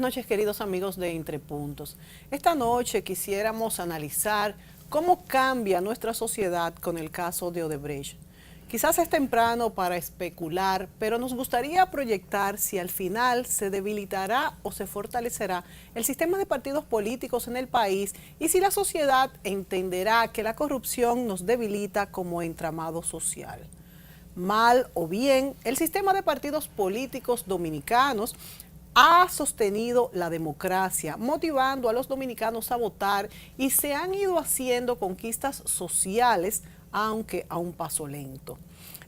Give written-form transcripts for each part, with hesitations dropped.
noches, queridos amigos de Entre Puntos. Esta noche quisiéramos analizar cómo cambia nuestra sociedad con el caso de Odebrecht. Quizás es temprano para especular, pero nos gustaría proyectar si al final se debilitará o se fortalecerá el sistema de partidos políticos en el país y si la sociedad entenderá que la corrupción nos debilita como entramado social. Mal o bien, el sistema de partidos políticos dominicanos ha sostenido la democracia, motivando a los dominicanos a votar y se han ido haciendo conquistas sociales, aunque a un paso lento.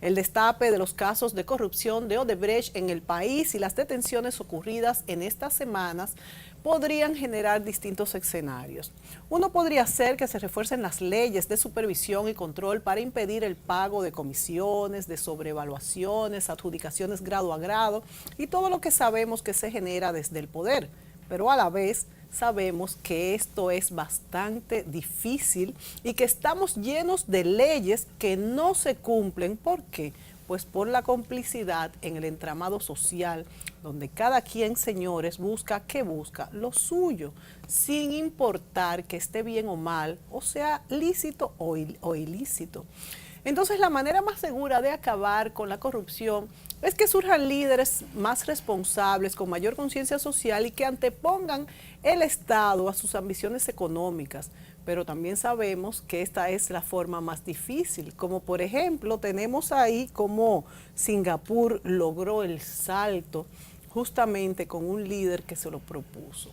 El destape de los casos de corrupción de Odebrecht en el país y las detenciones ocurridas en estas semanas podrían generar distintos escenarios. Uno podría ser que se refuercen las leyes de supervisión y control para impedir el pago de comisiones, de sobrevaluaciones, adjudicaciones grado a grado y todo lo que sabemos que se genera desde el poder. Pero a la vez sabemos que esto es bastante difícil y que estamos llenos de leyes que no se cumplen. ¿Por qué? Pues por la complicidad en el entramado social, donde cada quien, señores, busca lo suyo, sin importar que esté bien o mal, o sea, lícito o ilícito. Entonces, la manera más segura de acabar con la corrupción es que surjan líderes más responsables, con mayor conciencia social y que antepongan el Estado a sus ambiciones económicas. Pero también sabemos que esta es la forma más difícil, como por ejemplo tenemos ahí como Singapur logró el salto justamente con un líder que se lo propuso.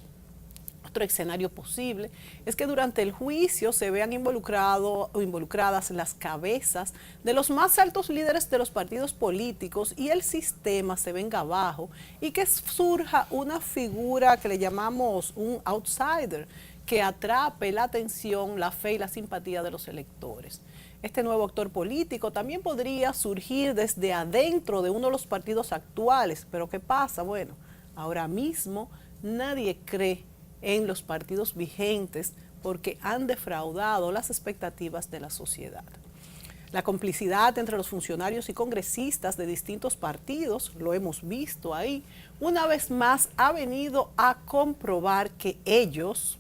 Otro escenario posible es que durante el juicio se vean involucradas las cabezas de los más altos líderes de los partidos políticos y el sistema se venga abajo y que surja una figura que le llamamos un outsider, que atrape la atención, la fe y la simpatía de los electores. Este nuevo actor político también podría surgir desde adentro de uno de los partidos actuales, pero ¿qué pasa? Bueno, ahora mismo nadie cree en los partidos vigentes porque han defraudado las expectativas de la sociedad. La complicidad entre los funcionarios y congresistas de distintos partidos, lo hemos visto ahí, una vez más ha venido a comprobar que ellos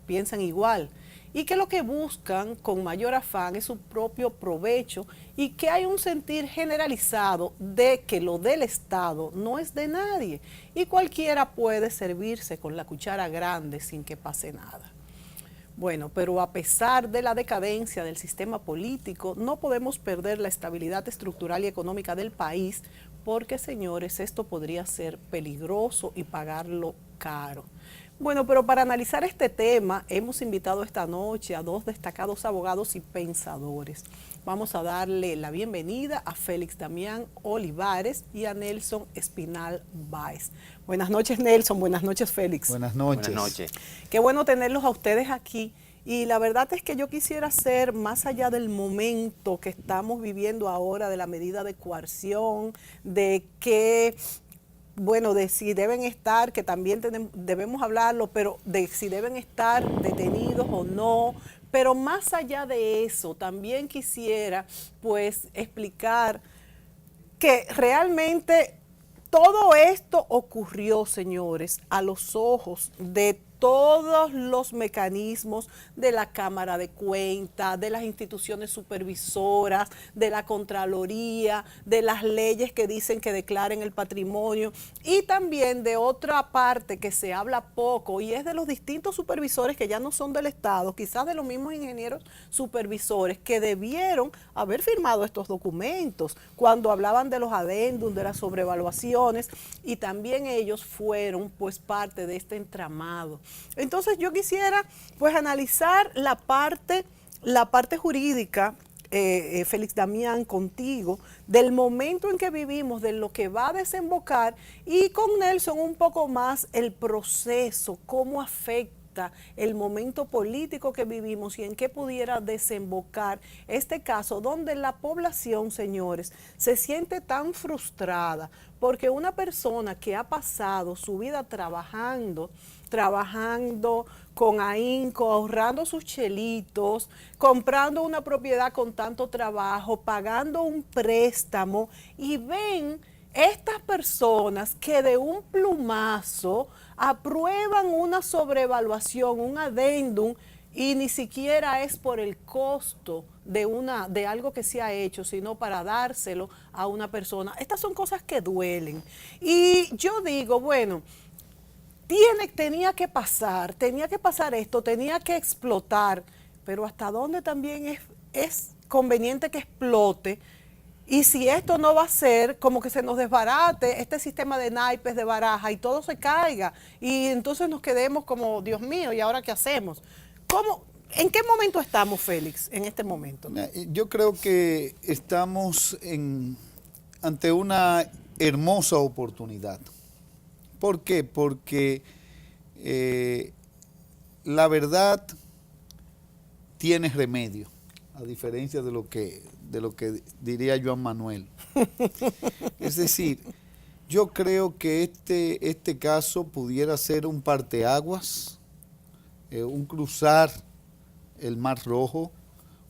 piensan igual y que lo que buscan con mayor afán es su propio provecho y que hay un sentir generalizado de que lo del Estado no es de nadie y cualquiera puede servirse con la cuchara grande sin que pase nada. Bueno, pero a pesar de la decadencia del sistema político, no podemos perder la estabilidad estructural y económica del país porque, señores, esto podría ser peligroso y pagarlo caro. Bueno, pero para analizar este tema hemos invitado esta noche a dos destacados abogados y pensadores. Vamos a darle la bienvenida a Félix Damián Olivares y a Nelson Espinal Báez. Buenas noches, Nelson. Buenas noches, Félix. Buenas noches. Buenas noches. Qué bueno tenerlos a ustedes aquí. Y la verdad es que yo quisiera hacer, más allá del momento que estamos viviendo ahora, de la medida de coerción, de que... bueno, de si deben estar, que también debemos hablarlo, pero de si deben estar detenidos o no. Pero más allá de eso, también quisiera pues explicar que realmente todo esto ocurrió, señores, a los ojos de todos los mecanismos de la Cámara de Cuentas, de las instituciones supervisoras, de la Contraloría, de las leyes que dicen que declaren el patrimonio y también de otra parte que se habla poco y es de los distintos supervisores que ya no son del Estado, quizás de los mismos ingenieros supervisores que debieron haber firmado estos documentos cuando hablaban de los adendum, de las sobrevaluaciones y también ellos fueron pues parte de este entramado. Entonces yo quisiera pues analizar la parte jurídica, Félix Damián, contigo, del momento en que vivimos, de lo que va a desembocar y con Nelson un poco más el proceso, cómo afecta el momento político que vivimos y en qué pudiera desembocar este caso donde la población, señores, se siente tan frustrada porque una persona que ha pasado su vida trabajando con ahínco, ahorrando sus chelitos, comprando una propiedad con tanto trabajo, pagando un préstamo y ven Estas personas que de un plumazo aprueban una sobrevaluación, un adendum, y ni siquiera es por el costo de algo que se ha hecho, sino para dárselo a una persona. Estas son cosas que duelen. Y yo digo, bueno, tenía que pasar esto, tenía que explotar, pero hasta dónde también es conveniente que explote. Y si esto no va a ser, como que se nos desbarate este sistema de naipes, de baraja, y todo se caiga, y entonces nos quedemos como, Dios mío, ¿y ahora qué hacemos? ¿En qué momento estamos, Félix, en este momento? Yo creo que estamos ante una hermosa oportunidad. ¿Por qué? Porque la verdad tiene remedio, a diferencia de lo que diría Joan Manuel. Es decir, yo creo que este caso pudiera ser un parteaguas, un cruzar el Mar Rojo,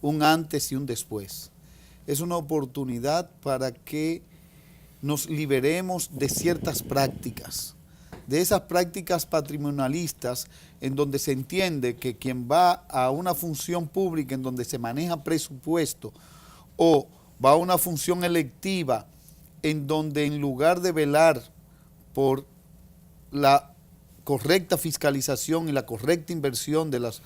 un antes y un después. Es una oportunidad para que nos liberemos de ciertas prácticas, de esas prácticas patrimonialistas en donde se entiende que quien va a una función pública en donde se maneja presupuesto o va a una función electiva en donde en lugar de velar por la correcta fiscalización y la correcta inversión de los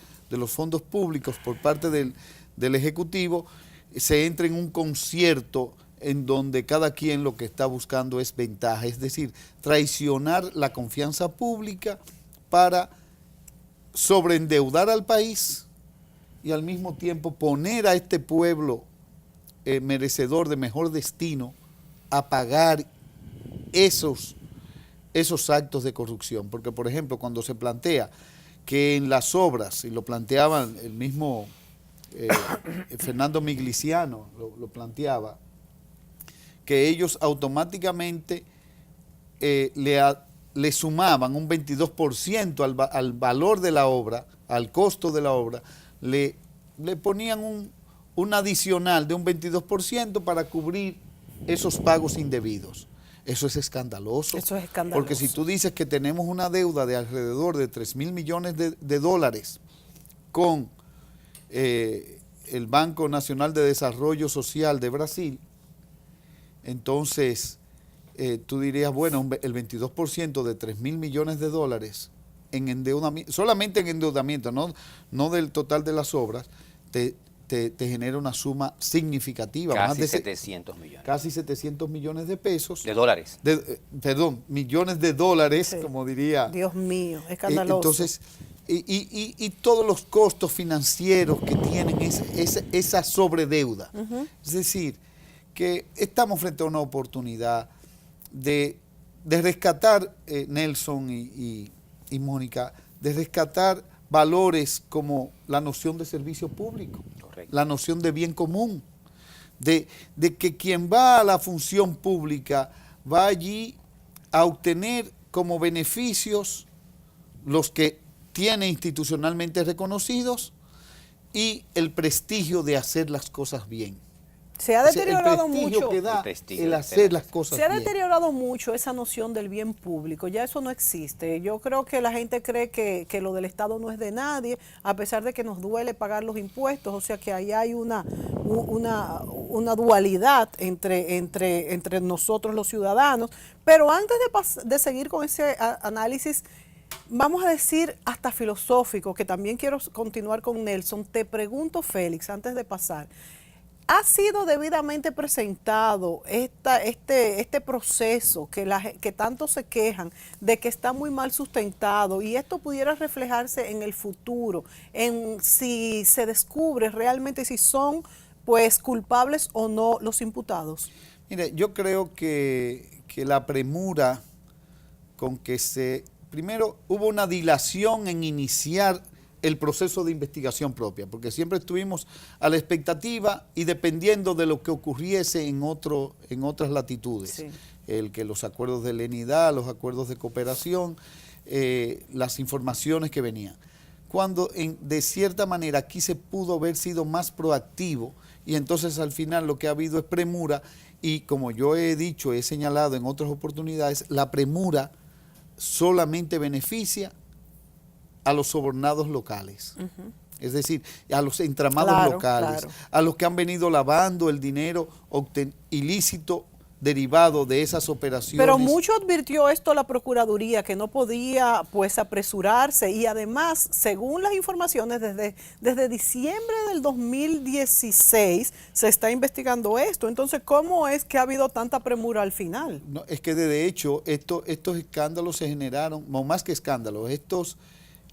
fondos públicos por parte del Ejecutivo, se entra en un concierto en donde cada quien lo que está buscando es ventaja, es decir, traicionar la confianza pública para sobreendeudar al país y al mismo tiempo poner a este pueblo merecedor de mejor destino a pagar esos actos de corrupción. Porque, por ejemplo, cuando se plantea que en las obras, y lo planteaban el mismo Fernando Migliciano, lo planteaba, que ellos automáticamente le sumaban un 22% al valor de la obra, al costo de la obra, le ponían un adicional de un 22% para cubrir esos pagos indebidos. Eso es escandaloso. Eso es escandaloso. Porque si tú dices que tenemos una deuda de alrededor de 3.000 millones de dólares con el Banco Nacional de Desarrollo Social de Brasil, entonces tú dirías, bueno, el 22% de 3.000 millones de dólares en endeudamiento, solamente en endeudamiento, no del total de las obras, te genera una suma significativa. Casi más de 700 millones. Casi 700 millones de pesos. De dólares. Perdón, millones de dólares, sí, como diría. Dios mío, escandaloso. Entonces, y todos los costos financieros que tienen esa sobredeuda. Es decir, que estamos frente a una oportunidad de rescatar, Nelson y Mónica, de rescatar valores como la noción de servicio público, correcto, la noción de bien común, de que quien va a la función pública va allí a obtener como beneficios los que tiene institucionalmente reconocidos y el prestigio de hacer las cosas bien. Se ha deteriorado mucho el hacer las cosas bien. Se ha deteriorado mucho esa noción del bien público, ya eso no existe. Yo creo que la gente cree que lo del Estado no es de nadie, a pesar de que nos duele pagar los impuestos, o sea que ahí hay una dualidad entre nosotros los ciudadanos. Pero antes de seguir con ese análisis, vamos a decir hasta filosófico, que también quiero continuar con Nelson, te pregunto, Félix, antes de pasar, ¿ha sido debidamente presentado este proceso que tanto se quejan de que está muy mal sustentado, y esto pudiera reflejarse en el futuro, en si se descubre realmente si son pues culpables o no los imputados? Mire, yo creo que la premura con que primero hubo una dilación en iniciar el proceso de investigación propia, porque siempre estuvimos a la expectativa y dependiendo de lo que ocurriese en otras latitudes, sí, que los acuerdos de lenidad, los acuerdos de cooperación, las informaciones que venían. cuando de cierta manera aquí se pudo haber sido más proactivo y entonces al final lo que ha habido es premura y como yo he dicho, he señalado en otras oportunidades, la premura solamente beneficia a los sobornados locales. Es decir, a los entramados locales, a los que han venido lavando el dinero ilícito derivado de esas operaciones. Pero mucho advirtió esto la Procuraduría, que no podía pues apresurarse y además, según las informaciones, desde diciembre del 2016 se está investigando esto. Entonces, ¿cómo es que ha habido tanta premura al final? No, es que de hecho estos escándalos se generaron, no más que escándalos, estos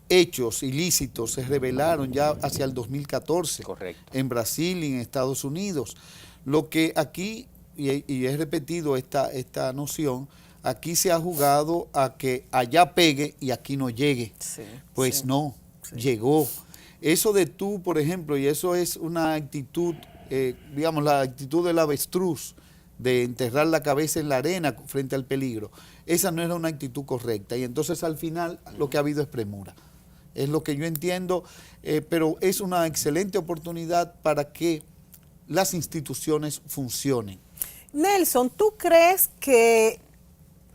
hechos ilícitos se revelaron ya hacia el 2014. Correcto. En Brasil y en Estados Unidos. Lo que aquí, y he repetido esta noción, aquí se ha jugado a que allá pegue y aquí no llegue. Sí, pues sí, no, sí. Llegó. Eso de tú, por ejemplo, y eso es una actitud, digamos, la actitud del avestruz, de enterrar la cabeza en la arena frente al peligro. Esa no era una actitud correcta. Y entonces al final lo que ha habido es premura. Es lo que yo entiendo, pero es una excelente oportunidad para que las instituciones funcionen. Nelson, ¿tú crees que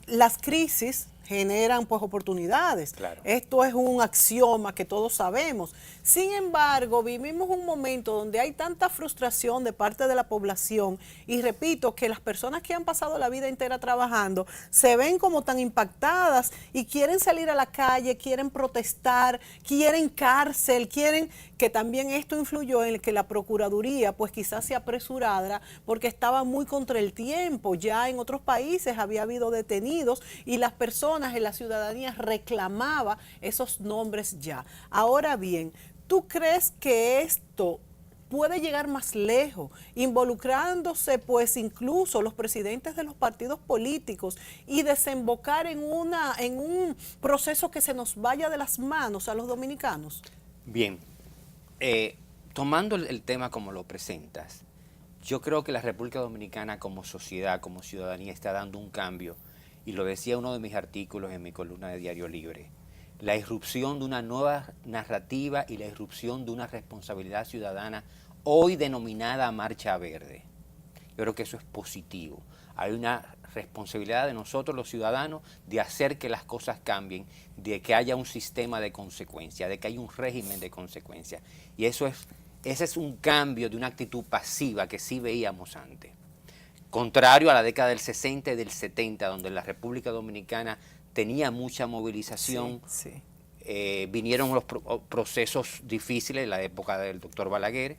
las crisis generan pues oportunidades? Claro. Esto es un axioma que todos sabemos. Sin embargo, vivimos un momento donde hay tanta frustración de parte de la población y repito que las personas que han pasado la vida entera trabajando se ven como tan impactadas y quieren salir a la calle, quieren protestar, quieren cárcel, quieren que también esto influyó en que la Procuraduría pues quizás se apresurara porque estaba muy contra el tiempo. Ya en otros países había habido detenidos y las personas en la ciudadanía reclamaba esos nombres ya. Ahora bien, ¿tú crees que esto puede llegar más lejos, involucrándose pues incluso los presidentes de los partidos políticos y desembocar en un proceso que se nos vaya de las manos a los dominicanos? Bien, tomando el tema como lo presentas, yo creo que la República Dominicana como sociedad, como ciudadanía, está dando un cambio, y lo decía uno de mis artículos en mi columna de Diario Libre, la irrupción de una nueva narrativa y la irrupción de una responsabilidad ciudadana hoy denominada Marcha Verde. Yo creo que eso es positivo. Hay una responsabilidad de nosotros los ciudadanos de hacer que las cosas cambien, de que haya un sistema de consecuencia, de que haya un régimen de consecuencia. Y ese es un cambio de una actitud pasiva que sí veíamos antes. Contrario a la década del 60 y del 70, donde la República Dominicana tenía mucha movilización, sí. Vinieron los procesos difíciles en la época del doctor Balaguer,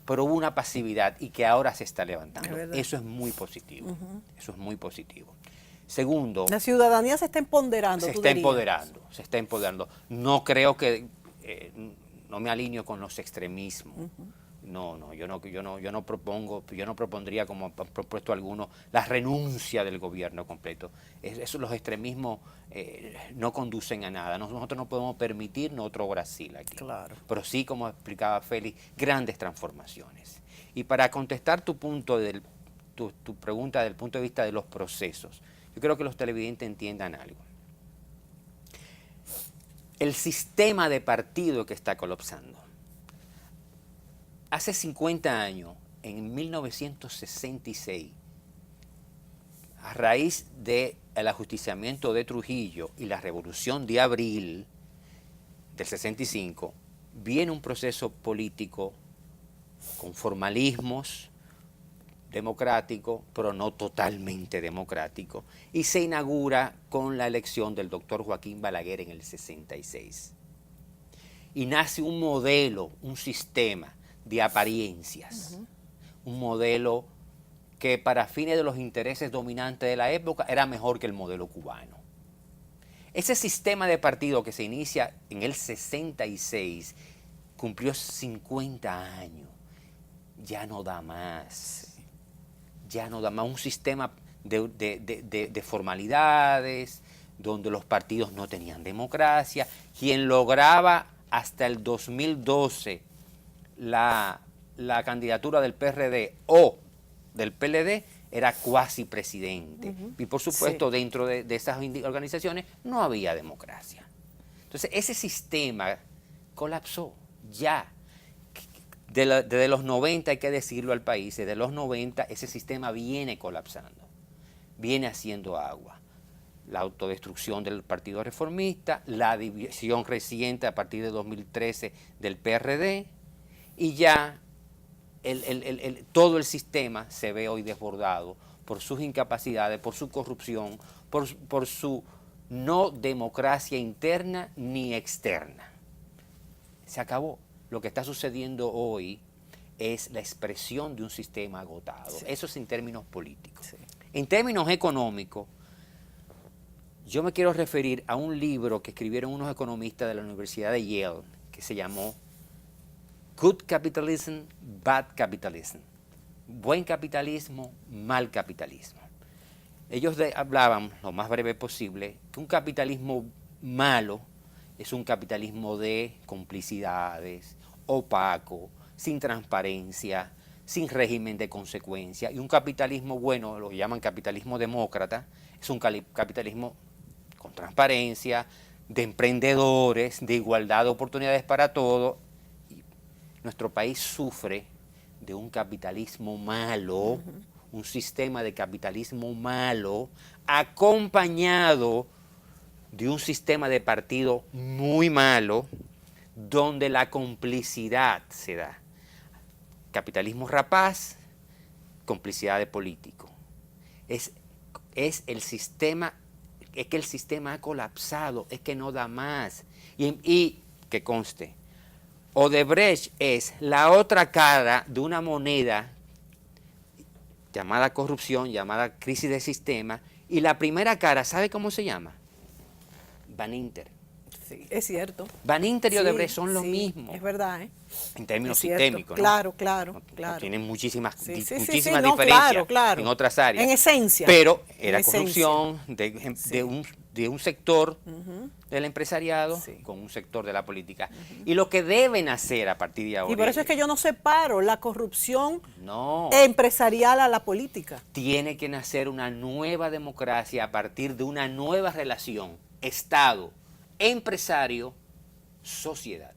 pero hubo una pasividad y que ahora se está levantando. Eso es muy positivo. Eso es muy positivo. Segundo, la ciudadanía se está empoderando. Se está empoderando. No creo que, no me alineo con los extremismos. Yo no propondría, como han propuesto algunos, la renuncia del gobierno completo. Los extremismos no conducen a nada. Nosotros no podemos permitir otro Brasil aquí. Claro. Pero sí, como explicaba Félix, grandes transformaciones. Y para contestar tu pregunta desde el punto de vista de los procesos, yo creo que los televidentes entiendan algo. El sistema de partido que está colapsando. Hace 50 años, en 1966, a raíz del ajusticiamiento de Trujillo y la Revolución de Abril del 65, viene un proceso político con formalismos democrático, pero no totalmente democrático, y se inaugura con la elección del doctor Joaquín Balaguer en el 66. Y nace un modelo, un sistema de apariencias, un modelo que para fines de los intereses dominantes de la época era mejor que el modelo cubano. Ese sistema de partido que se inicia en el 66 cumplió 50 años, ya no da más. Ya no da más. Un sistema de formalidades, donde los partidos no tenían democracia. Quien lograba hasta el 2012 la candidatura del PRD o del PLD era cuasi presidente. Y por supuesto, dentro de esas organizaciones no había democracia. Entonces, ese sistema colapsó, ya. Desde los 90, hay que decirlo al país, desde los 90 ese sistema viene colapsando, viene haciendo agua. La autodestrucción del Partido Reformista, la división reciente a partir de 2013 del PRD, y ya todo el sistema se ve hoy desbordado por sus incapacidades, por su corrupción, por su no democracia interna ni externa. Se acabó. Lo que está sucediendo hoy es la expresión de un sistema agotado. Sí. Eso es en términos políticos. Sí. En términos económicos, yo me quiero referir a un libro que escribieron unos economistas de la Universidad de Yale, que se llamó Good Capitalism, Bad Capitalism. Buen capitalismo, mal capitalismo. Ellos hablaban, lo más breve posible, que un capitalismo malo es un capitalismo de complicidades, opaco, sin transparencia, sin régimen de consecuencia. Y un capitalismo bueno, lo llaman capitalismo demócrata, es un capitalismo con transparencia, de emprendedores, de igualdad de oportunidades para todos. Y nuestro país sufre de un capitalismo malo, un sistema de capitalismo malo, acompañado de un sistema de partido muy malo, donde la complicidad se da. Capitalismo rapaz, complicidad de político. Es el sistema, es que el sistema ha colapsado, es que no da más. Y que conste, Odebrecht es la otra cara de una moneda llamada corrupción, llamada crisis de sistema, y la primera cara, ¿sabe cómo se llama? Baninter. Sí, es cierto. Baninter y Odebrecht son lo mismo. Es verdad, ¿eh? En términos sistémicos, ¿no? Claro. Tienen muchísimas diferencias claro. en otras áreas. En esencia. Pero era corrupción de un sector del empresariado con un sector de la política. Y lo que deben hacer a partir de ahora... Y por eso es que yo no separo la corrupción empresarial a la política. Tiene que nacer una nueva democracia a partir de una nueva relación Estado, empresario, sociedad.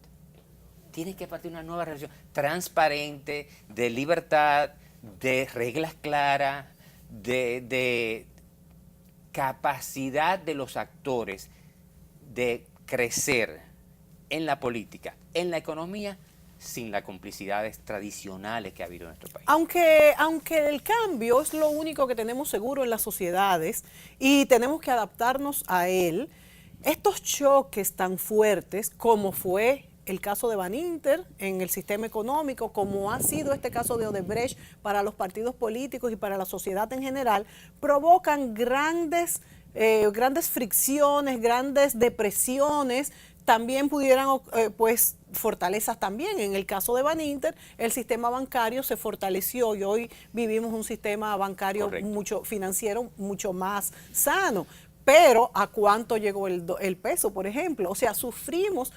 Tiene que partir una nueva relación transparente, de libertad, de reglas claras, de capacidad de los actores de crecer en la política, en la economía, sin las complicidades tradicionales que ha habido en nuestro país. Aunque el cambio es lo único que tenemos seguro en las sociedades y tenemos que adaptarnos a él, estos choques tan fuertes como fue el caso de Baninter en el sistema económico, como ha sido este caso de Odebrecht para los partidos políticos y para la sociedad en general, provocan grandes fricciones, grandes depresiones. También pudieran, fortalezas también. En el caso de Baninter, el sistema bancario se fortaleció y hoy vivimos un sistema bancario financiero mucho más sano. Pero ¿a cuánto llegó el peso, por ejemplo? O sea, sufrimos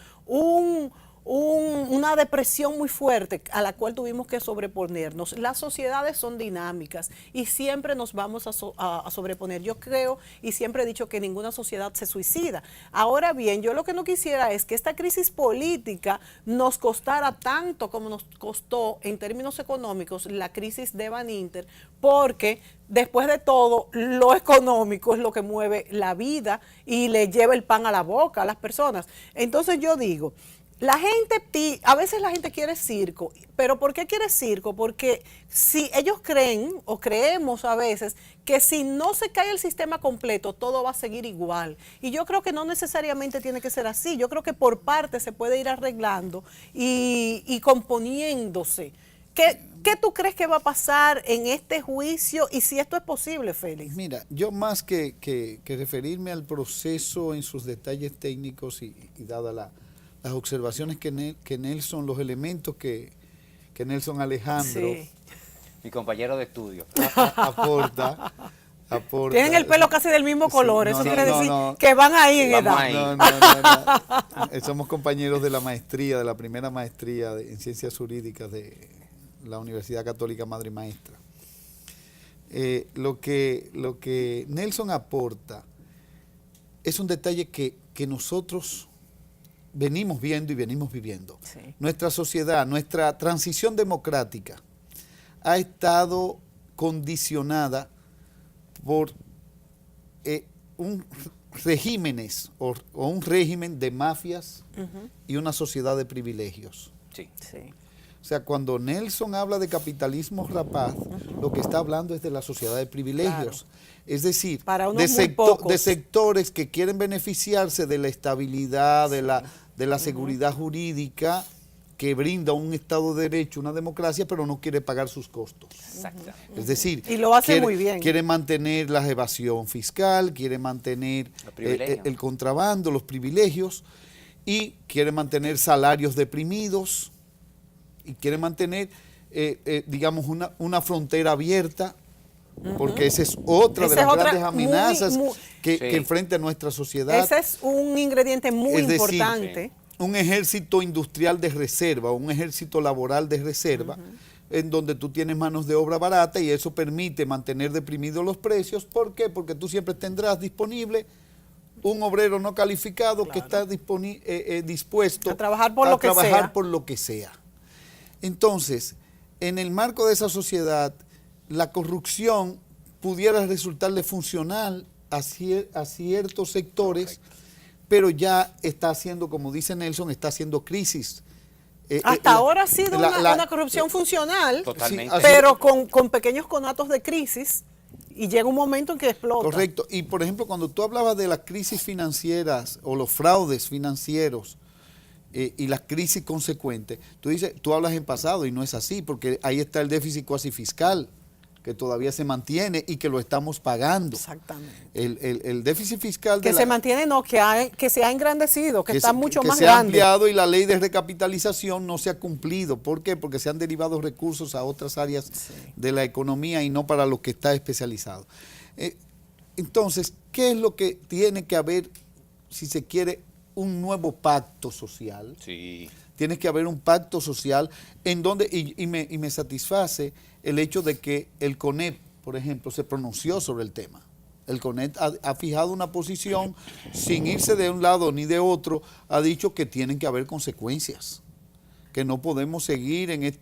una depresión muy fuerte a la cual tuvimos que sobreponernos. Las sociedades son dinámicas y siempre nos vamos a sobreponer. Yo creo y siempre he dicho que ninguna sociedad se suicida. Ahora bien, yo lo que no quisiera es que esta crisis política nos costara tanto como nos costó en términos económicos la crisis de Baninter, porque después de todo, lo económico es lo que mueve la vida y le lleva el pan a la boca a las personas. Entonces yo digo, a veces la gente quiere circo, pero ¿por qué quiere circo? Porque si ellos creen o creemos a veces que si no se cae el sistema completo, todo va a seguir igual. Y yo creo que no necesariamente tiene que ser así. Yo creo que por parte se puede ir arreglando y componiéndose. ¿Qué tú crees que va a pasar en este juicio y si esto es posible, Félix? Mira, yo más que referirme al proceso en sus detalles técnicos y dada las observaciones que Nelson, los elementos que Nelson Alejandro, mi compañero de estudio, aporta. Tienen el pelo casi del mismo color, eso quiere decir que van ahí en edad. No. Somos compañeros de la maestría, de la primera maestría en ciencias jurídicas de la Universidad Católica Madre y Maestra. Lo que Nelson aporta es un detalle que nosotros venimos viendo y venimos viviendo. Sí. Nuestra sociedad, nuestra transición democrática ha estado condicionada por regímenes o un régimen de mafias y una sociedad de privilegios. Sí. Sí. O sea, cuando Nelson habla de capitalismo rapaz, lo que está hablando es de la sociedad de privilegios. Claro. Es decir, Para unos de, muy pocos. de sectores que quieren beneficiarse de la estabilidad, de la seguridad jurídica que brinda un Estado de Derecho, una democracia, pero no quiere pagar sus costos. Exactamente. Es decir, Y lo hace muy bien. Quiere mantener la evasión fiscal, quiere mantener el contrabando, los privilegios, y quiere mantener salarios deprimidos, y quiere mantener, digamos, una frontera abierta, porque esa es otra de las grandes amenazas que enfrenta nuestra sociedad. Ese es un ingrediente muy importante. Un ejército industrial de reserva, un ejército laboral de reserva, en donde tú tienes manos de obra barata y eso permite mantener deprimidos los precios. ¿Por qué? Porque tú siempre tendrás disponible un obrero no calificado que está dispuesto a trabajar por lo que sea. Entonces, en el marco de esa sociedad, la corrupción pudiera resultarle funcional a ciertos sectores. Correcto. Pero ya está haciendo, como dice Nelson, está haciendo crisis. Hasta ahora ha sido una corrupción funcional, totalmente. Sí, pero con pequeños conatos de crisis, y llega un momento en que explota. Correcto. Y por ejemplo, cuando tú hablabas de las crisis financieras o los fraudes financieros y las crisis consecuentes, tú hablas en pasado y no es así, porque ahí está el déficit cuasi fiscal, que todavía se mantiene y que lo estamos pagando. Exactamente. El déficit fiscal que se mantiene, no, que se ha engrandecido, que está mucho más grande. Que se ha grande. ampliado y la ley de recapitalización no se ha cumplido. ¿Por qué? Porque se han derivado recursos a otras áreas de la economía y no para lo que está especializado. Entonces, ¿qué es lo que tiene que haber, si se quiere, un nuevo pacto social? Sí. Tiene que haber un pacto social en donde, y me satisface el hecho de que el CONEP, por ejemplo, se pronunció sobre el tema. El CONEP ha fijado una posición sin irse de un lado ni de otro, ha dicho que tienen que haber consecuencias, que no podemos seguir en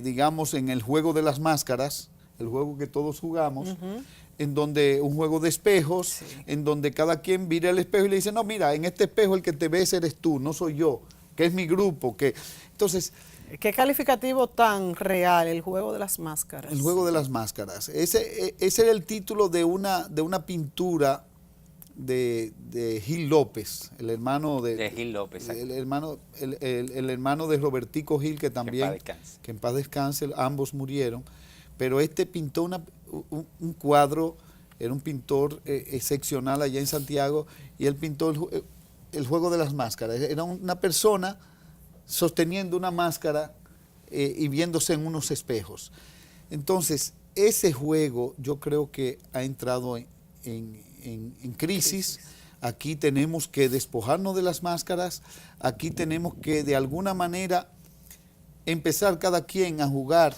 digamos, en el juego de las máscaras, el juego que todos jugamos, en donde un juego de espejos, en donde cada quien mira el espejo y le dice, no, mira, en este espejo el que te ves eres tú, no soy yo, que es mi grupo, que entonces... ¿Qué calificativo tan real, el juego de las máscaras? El juego de las máscaras. Ese era el título de una pintura de Gil López, el hermano de Gil López. El hermano de Robertico Gil, que también, que en paz descanse, ambos murieron. Pero pintó un cuadro, era un pintor excepcional allá en Santiago, y él pintó el juego de las máscaras. Era una persona sosteniendo una máscara y viéndose en unos espejos. Entonces, ese juego yo creo que ha entrado en crisis. Aquí tenemos que despojarnos de las máscaras, aquí tenemos que de alguna manera empezar cada quien a jugar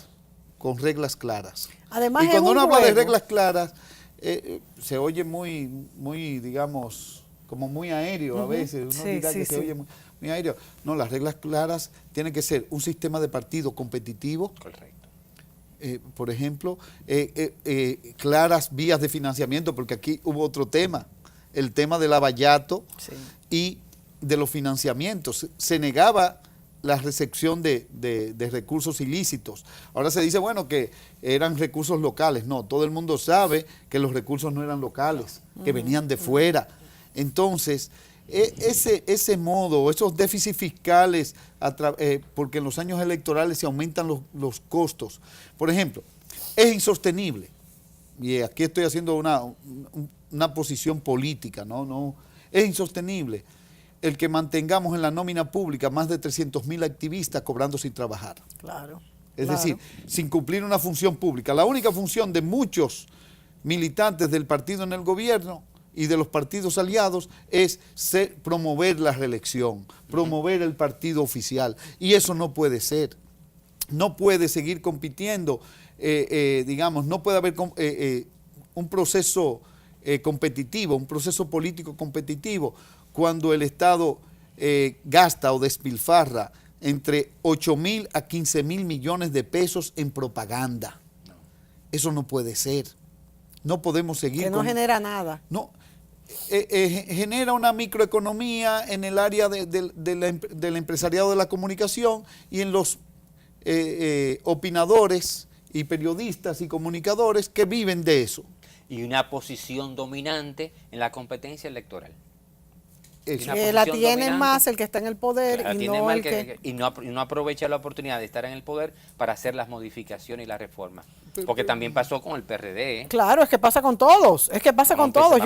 con reglas claras. Además, y cuando uno habla de reglas claras, se oye muy, digamos, como muy aéreo a veces. Uno dirá que se oye muy aéreo. No, las reglas claras tienen que ser un sistema de partido competitivo. Correcto. Por ejemplo, claras vías de financiamiento, porque aquí hubo otro tema, el tema del abayato y de los financiamientos. Se negaba la recepción de recursos ilícitos. Ahora se dice, bueno, que eran recursos locales. No, todo el mundo sabe que los recursos no eran locales, que venían de fuera. Entonces, ese modo, esos déficits fiscales, porque en los años electorales se aumentan los costos. Por ejemplo, es insostenible, y aquí estoy haciendo una posición política, no es insostenible el que mantengamos en la nómina pública más de 300.000 activistas cobrando sin trabajar. Claro. Es decir, sin cumplir una función pública. La única función de muchos militantes del partido en el gobierno y de los partidos aliados es promover la reelección, promover el partido oficial, y eso no puede ser. No puede seguir compitiendo, digamos, no puede haber un proceso competitivo, un proceso político competitivo, cuando el Estado gasta o despilfarra entre 8.000 a 15.000 millones de pesos en propaganda. Eso no puede ser. No podemos seguir. Que no genera nada. No. Genera una microeconomía en el área del empresariado de la comunicación y en los opinadores y periodistas y comunicadores que viven de eso. Y una posición dominante en la competencia electoral. La tiene más el que está en el poder y no el que... Y no aprovecha la oportunidad de estar en el poder para hacer las modificaciones y las reformas. Porque también pasó con el PRD, ¿eh? Claro, es que pasa con todos. Es que pasa con todos.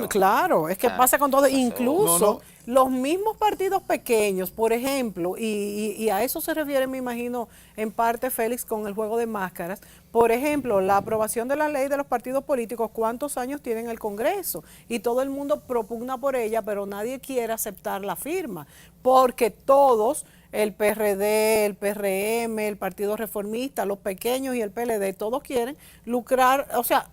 Claro, es que pasa con todos. Incluso los mismos partidos pequeños, por ejemplo, y a eso se refiere, me imagino, en parte Félix, con el juego de máscaras. Por ejemplo, la aprobación de la ley de los partidos políticos, ¿cuántos años tiene en el Congreso? Y todo el mundo propugna por ella, pero nadie quiere aceptar la firma, porque todos, el PRD, el PRM, el Partido Reformista, los pequeños y el PLD, todos quieren lucrar, o sea,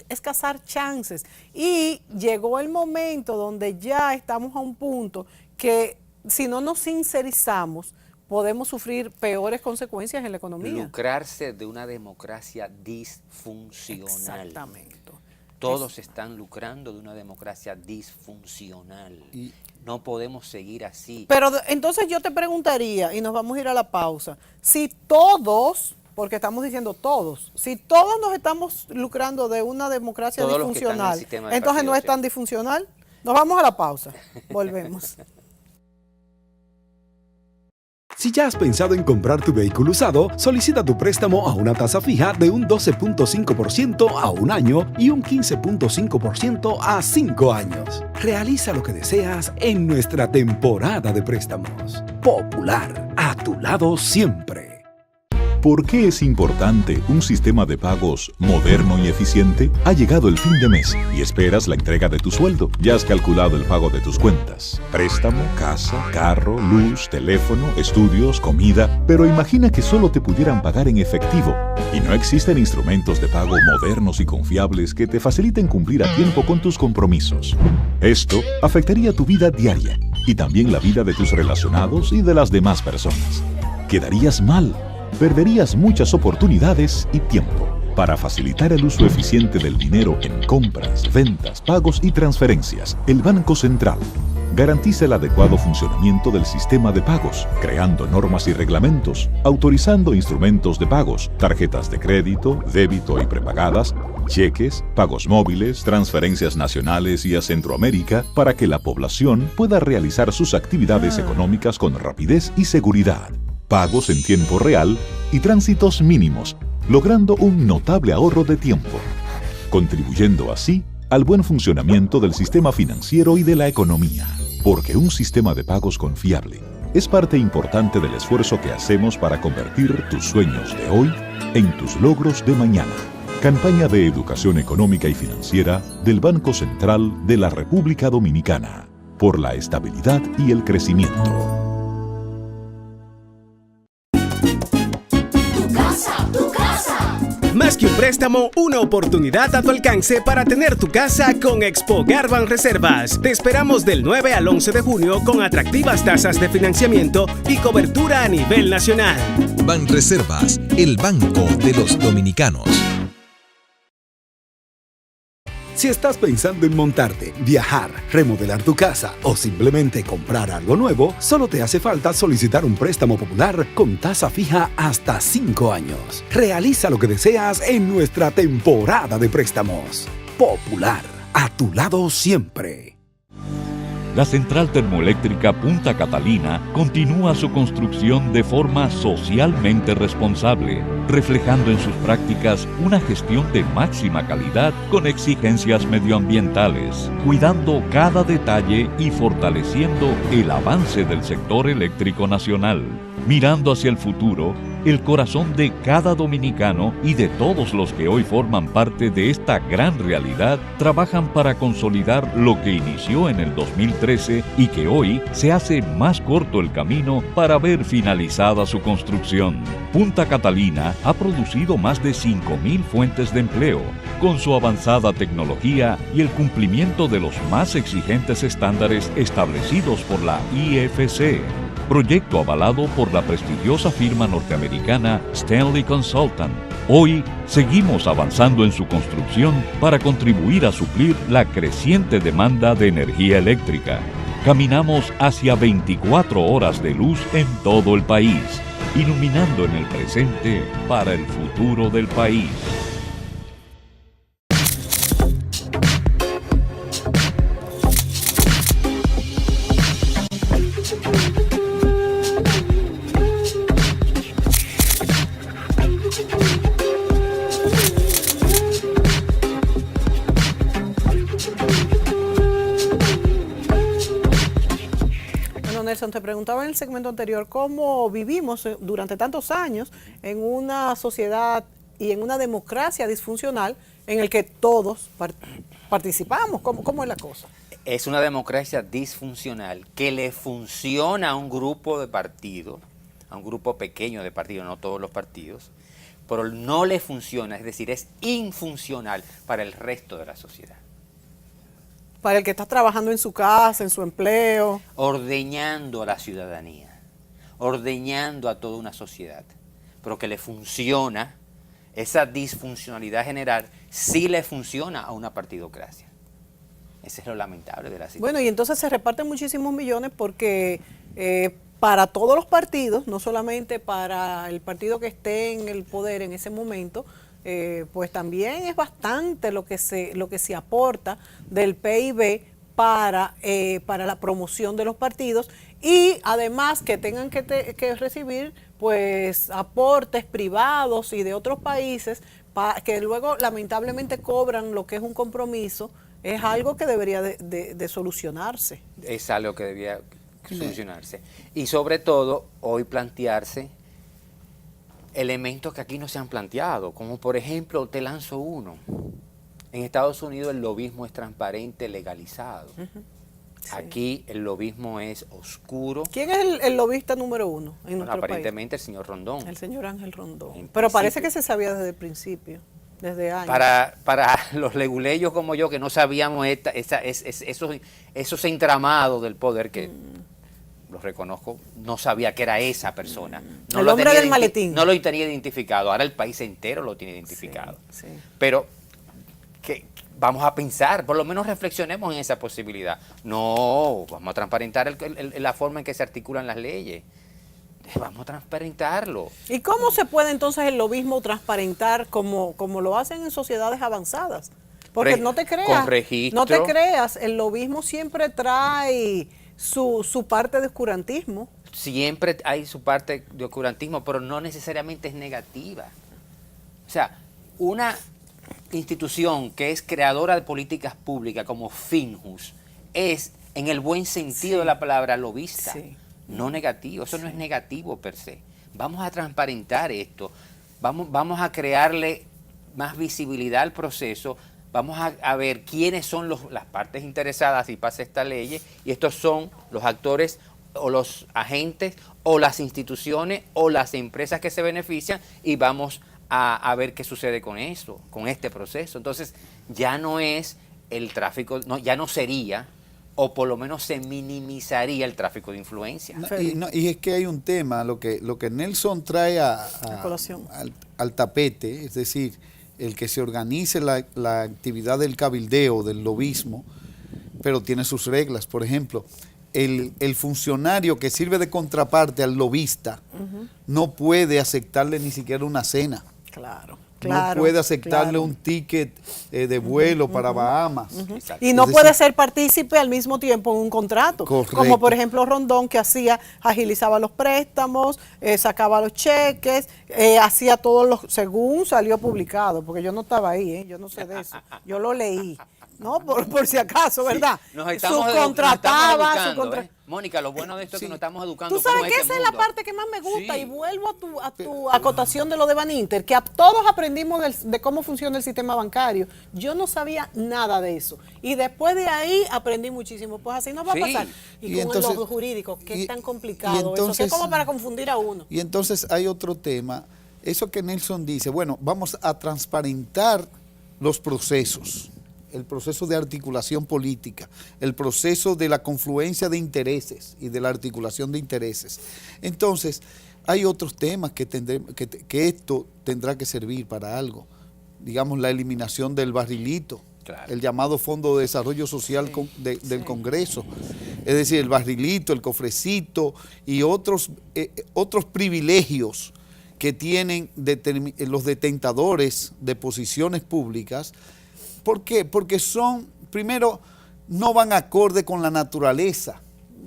es cazar chances. Y llegó el momento donde ya estamos a un punto que si no nos sincerizamos, podemos sufrir peores consecuencias en la economía. Lucrarse de una democracia disfuncional. Exactamente. Todos están lucrando de una democracia disfuncional. Y no podemos seguir así. Pero entonces yo te preguntaría, y nos vamos a ir a la pausa, si todos, porque estamos diciendo todos, si todos nos estamos lucrando de una democracia disfuncional, entonces no es tan disfuncional. Nos vamos a la pausa. Volvemos. Si ya has pensado en comprar tu vehículo usado, solicita tu préstamo a una tasa fija de un 12.5% a un año y un 15.5% a 5 años. Realiza lo que deseas en nuestra temporada de préstamos. Popular, a tu lado siempre. ¿Por qué es importante un sistema de pagos moderno y eficiente? Ha llegado el fin de mes y esperas la entrega de tu sueldo. Ya has calculado el pago de tus cuentas. Préstamo, casa, carro, luz, teléfono, estudios, comida. Pero imagina que solo te pudieran pagar en efectivo. Y no existen instrumentos de pago modernos y confiables que te faciliten cumplir a tiempo con tus compromisos. Esto afectaría tu vida diaria y también la vida de tus relacionados y de las demás personas. Quedarías mal. Perderías muchas oportunidades y tiempo. Para facilitar el uso eficiente del dinero en compras, ventas, pagos y transferencias, el Banco Central garantiza el adecuado funcionamiento del sistema de pagos, creando normas y reglamentos, autorizando instrumentos de pagos, tarjetas de crédito, débito y prepagadas, cheques, pagos móviles, transferencias nacionales y a Centroamérica para que la población pueda realizar sus actividades económicas con rapidez y seguridad. Pagos en tiempo real y tránsitos mínimos, logrando un notable ahorro de tiempo, contribuyendo así al buen funcionamiento del sistema financiero y de la economía. Porque un sistema de pagos confiable es parte importante del esfuerzo que hacemos para convertir tus sueños de hoy en tus logros de mañana. Campaña de Educación Económica y Financiera del Banco Central de la República Dominicana, por la estabilidad y el crecimiento. Más que un préstamo, una oportunidad a tu alcance para tener tu casa con Expogar Banreservas. Te esperamos del 9 al 11 de junio con atractivas tasas de financiamiento y cobertura a nivel nacional. Banreservas, el banco de los dominicanos. Si estás pensando en montarte, viajar, remodelar tu casa o simplemente comprar algo nuevo, solo te hace falta solicitar un préstamo popular con tasa fija hasta 5 años. Realiza lo que deseas en nuestra temporada de préstamos. Popular, a tu lado siempre. La central termoeléctrica Punta Catalina continúa su construcción de forma socialmente responsable, reflejando en sus prácticas una gestión de máxima calidad con exigencias medioambientales, cuidando cada detalle y fortaleciendo el avance del sector eléctrico nacional. Mirando hacia el futuro, el corazón de cada dominicano y de todos los que hoy forman parte de esta gran realidad trabajan para consolidar lo que inició en el 2013 y que hoy se hace más corto el camino para ver finalizada su construcción. Punta Catalina ha producido más de 5.000 fuentes de empleo, con su avanzada tecnología y el cumplimiento de los más exigentes estándares establecidos por la IFC. Proyecto avalado por la prestigiosa firma norteamericana Stanley Consultant. Hoy seguimos avanzando en su construcción para contribuir a suplir la creciente demanda de energía eléctrica. Caminamos hacia 24 horas de luz en todo el país, iluminando en el presente para el futuro del país. Nelson, te preguntaba en el segmento anterior cómo vivimos durante tantos años en una sociedad y en una democracia disfuncional en el que todos participamos. ¿Cómo es la cosa? Es una democracia disfuncional que le funciona a un grupo de partidos, a un grupo pequeño de partidos, no todos los partidos, pero no le funciona, es decir, es infuncional para el resto de la sociedad. Para el que está trabajando en su casa, en su empleo. Ordeñando a la ciudadanía, ordeñando a toda una sociedad, pero que le funciona, esa disfuncionalidad general sí le funciona a una partidocracia. Ese es lo lamentable de la situación. Bueno, y entonces se reparten muchísimos millones porque para todos los partidos, no solamente para el partido que esté en el poder en ese momento, pues también es bastante lo que se aporta del PIB para la promoción de los partidos y además que tengan que recibir pues aportes privados y de otros países que luego lamentablemente cobran lo que es un compromiso. Es algo que debería de solucionarse. Es algo que debía solucionarse. Y sobre todo, hoy plantearse elementos que aquí no se han planteado, como por ejemplo, te lanzo uno. En Estados Unidos el lobismo es transparente, legalizado. Sí. Aquí el lobismo es oscuro. ¿Quién es el lobista número uno en nuestro aparentemente país? El señor Rondón. El señor Ángel Rondón. Pero parece que se sabía desde el principio. Desde años. Para los leguleyos como yo, que no sabíamos esos entramados del poder, que los reconozco, no sabía que era esa persona. No el hombre del maletín. No lo tenía identificado, ahora el país entero lo tiene identificado. Sí. Pero que vamos a pensar, por lo menos reflexionemos en esa posibilidad. No, vamos a transparentar la forma en que se articulan las leyes. Vamos a transparentarlo. ¿Y cómo se puede entonces el lobismo transparentar como lo hacen en sociedades avanzadas? Porque no te creas, con registro. No te creas, el lobismo siempre trae su parte de oscurantismo. Siempre hay su parte de oscurantismo, pero no necesariamente es negativa. O sea, una institución que es creadora de políticas públicas como Finjus es, en el buen sentido de la palabra, lobista. Sí. No negativo, eso no es negativo per se. Vamos a transparentar esto, vamos a crearle más visibilidad al proceso, vamos a ver quiénes son las partes interesadas si pasa esta ley, y estos son los actores o los agentes o las instituciones o las empresas que se benefician, y vamos a ver qué sucede con eso, con este proceso. Entonces ya no es el tráfico, ya no sería, o por lo menos se minimizaría el tráfico de influencia. Y es que hay un tema, lo que Nelson trae al tapete, es decir, el que se organice la actividad del cabildeo, del lobismo, pero tiene sus reglas. Por ejemplo, el funcionario que sirve de contraparte al lobista no puede aceptarle ni siquiera una cena. Claro. No puede aceptarle un ticket de vuelo para Bahamas. Y no puede ser partícipe al mismo tiempo en un contrato. Correcto. Como por ejemplo Rondón, que agilizaba los préstamos, sacaba los cheques, hacía todos según salió publicado, porque yo no estaba ahí, yo no sé de eso. Yo lo leí. ¿no? Por si acaso, ¿verdad? Sí, nos estamos educando, ¿eh? Mónica, lo bueno de esto es que nos estamos educando. Tú sabes que esa es la parte que más me gusta, y vuelvo a tu acotación de lo de Baninter, que todos aprendimos de cómo funciona el sistema bancario. Yo no sabía nada de eso, y después de ahí aprendí muchísimo. Pues así nos va a pasar. Y con entonces, lo jurídico, que es tan complicado entonces, eso, que es como para confundir a uno. Y entonces hay otro tema, eso que Nelson dice, bueno, vamos a transparentar los procesos. El proceso de articulación política, el proceso de la confluencia de intereses y de la articulación de intereses. Entonces, hay otros temas que esto tendrá que servir para algo. Digamos, la eliminación del barrilito, claro, el llamado Fondo de Desarrollo Social del Congreso. Es decir, el barrilito, el cofrecito y otros privilegios que tienen los detentadores de posiciones públicas. ¿Por qué? Porque primero, no van acorde con la naturaleza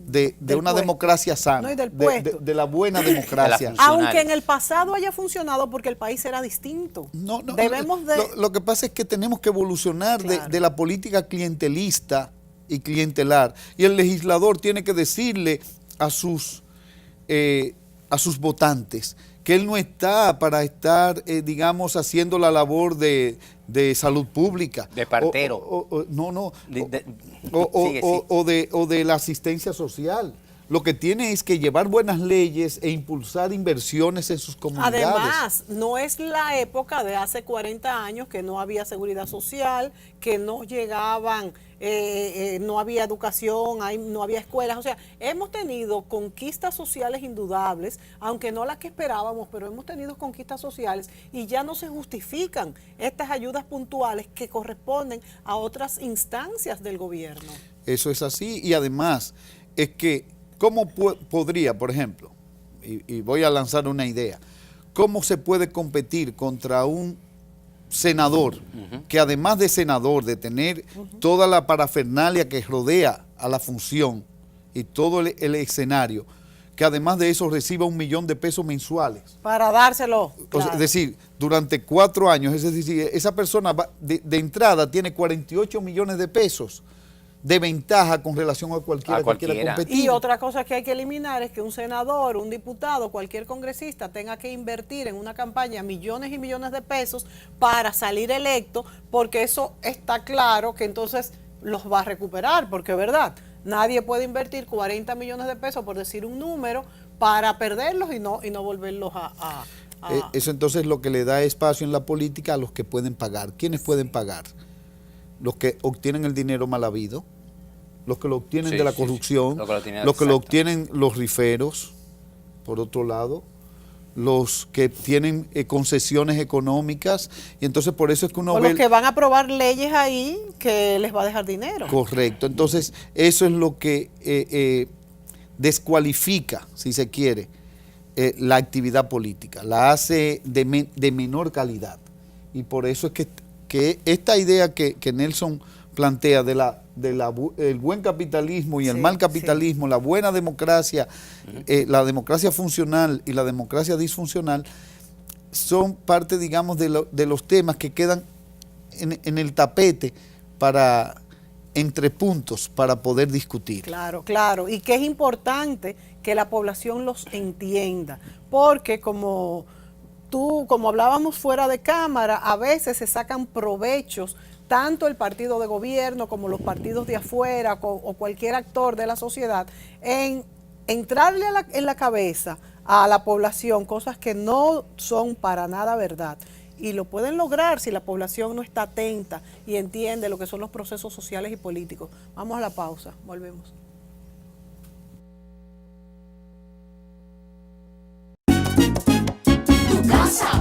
de una democracia sana, no, y del puesto. De la buena democracia. Aunque en el pasado haya funcionado porque el país era distinto. Lo que pasa es que tenemos que evolucionar, claro, de la política clientelista y clientelar. Y el legislador tiene que decirle a sus votantes que él no está para estar, digamos, haciendo la labor de salud pública. De partero. O de la asistencia social. Lo que tiene es que llevar buenas leyes e impulsar inversiones en sus comunidades. Además, no es la época de hace 40 años que no había seguridad social, que no llegaban, no había educación, no había escuelas. O sea, hemos tenido conquistas sociales indudables, aunque no las que esperábamos, pero hemos tenido conquistas sociales y ya no se justifican estas ayudas puntuales que corresponden a otras instancias del gobierno. Eso es así, y además es que ¿cómo podría, por ejemplo, y voy a lanzar una idea, cómo se puede competir contra un senador que además de senador, de tener toda la parafernalia que rodea a la función y todo el escenario, que además de eso reciba $1 millón de pesos mensuales? Para dárselo. Claro. Es decir, durante 4 años, es decir, esa persona de entrada tiene 48 millones de pesos de ventaja con relación a cualquiera que quiera competir. Y otra cosa que hay que eliminar es que un senador, un diputado, cualquier congresista tenga que invertir en una campaña millones y millones de pesos para salir electo, porque eso está claro que entonces los va a recuperar, porque es verdad, nadie puede invertir 40 millones de pesos, por decir un número, para perderlos y no volverlos a... Eso entonces lo que le da espacio en la política a los que pueden pagar. ¿Quiénes pueden pagar? Los que obtienen el dinero mal habido, los que lo obtienen de la corrupción, los que lo obtienen los riferos, por otro lado, los que tienen concesiones económicas, y entonces por eso es que uno ve... los que van a aprobar leyes ahí que les va a dejar dinero. Correcto, entonces eso es lo que descualifica, si se quiere, la actividad política, la hace de menor calidad, y por eso es que esta idea que Nelson plantea del buen capitalismo y el mal capitalismo, la buena democracia, la democracia funcional y la democracia disfuncional, son parte, digamos, de los temas que quedan en el tapete entre puntos para poder discutir. Claro, claro, y que es importante que la población los entienda, porque como hablábamos fuera de cámara, a veces se sacan provechos, tanto el partido de gobierno como los partidos de afuera o cualquier actor de la sociedad, en entrarle en la cabeza a la población cosas que no son para nada verdad. Y lo pueden lograr si la población no está atenta y entiende lo que son los procesos sociales y políticos. Vamos a la pausa, volvemos.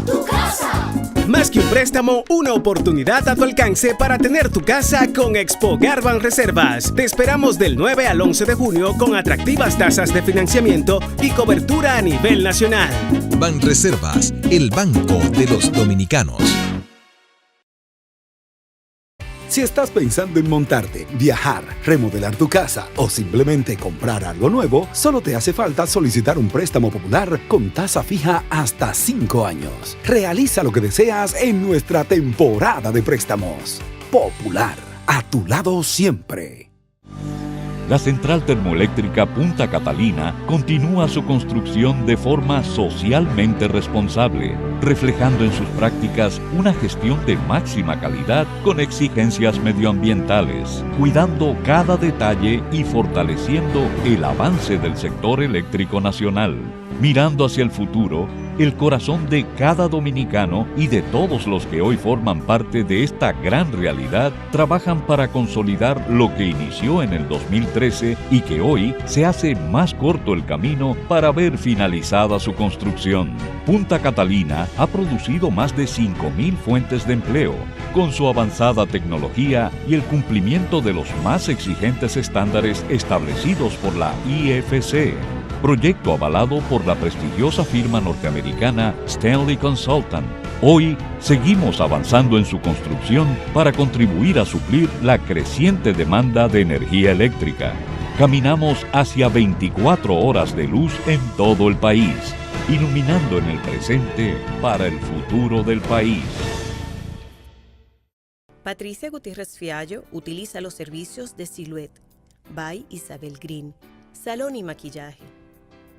Tu casa. Más que un préstamo, una oportunidad a tu alcance para tener tu casa con Expogar Banreservas. Te esperamos del 9 al 11 de junio con atractivas tasas de financiamiento y cobertura a nivel nacional. Banreservas, el banco de los dominicanos. Si estás pensando en montarte, viajar, remodelar tu casa o simplemente comprar algo nuevo, solo te hace falta solicitar un préstamo popular con tasa fija hasta 5 años. Realiza lo que deseas en nuestra temporada de préstamos. Popular, a tu lado siempre. La central termoeléctrica Punta Catalina continúa su construcción de forma socialmente responsable, reflejando en sus prácticas una gestión de máxima calidad con exigencias medioambientales, cuidando cada detalle y fortaleciendo el avance del sector eléctrico nacional. Mirando hacia el futuro, el corazón de cada dominicano y de todos los que hoy forman parte de esta gran realidad trabajan para consolidar lo que inició en el 2013 y que hoy se hace más corto el camino para ver finalizada su construcción. Punta Catalina ha producido más de 5.000 fuentes de empleo, con su avanzada tecnología y el cumplimiento de los más exigentes estándares establecidos por la IFC. Proyecto avalado por la prestigiosa firma norteamericana Stanley Consultant. Hoy seguimos avanzando en su construcción para contribuir a suplir la creciente demanda de energía eléctrica. Caminamos hacia 24 horas de luz en todo el país, iluminando en el presente para el futuro del país. Patricia Gutiérrez Fiallo utiliza los servicios de Silhouette by Isabel Green, salón y maquillaje.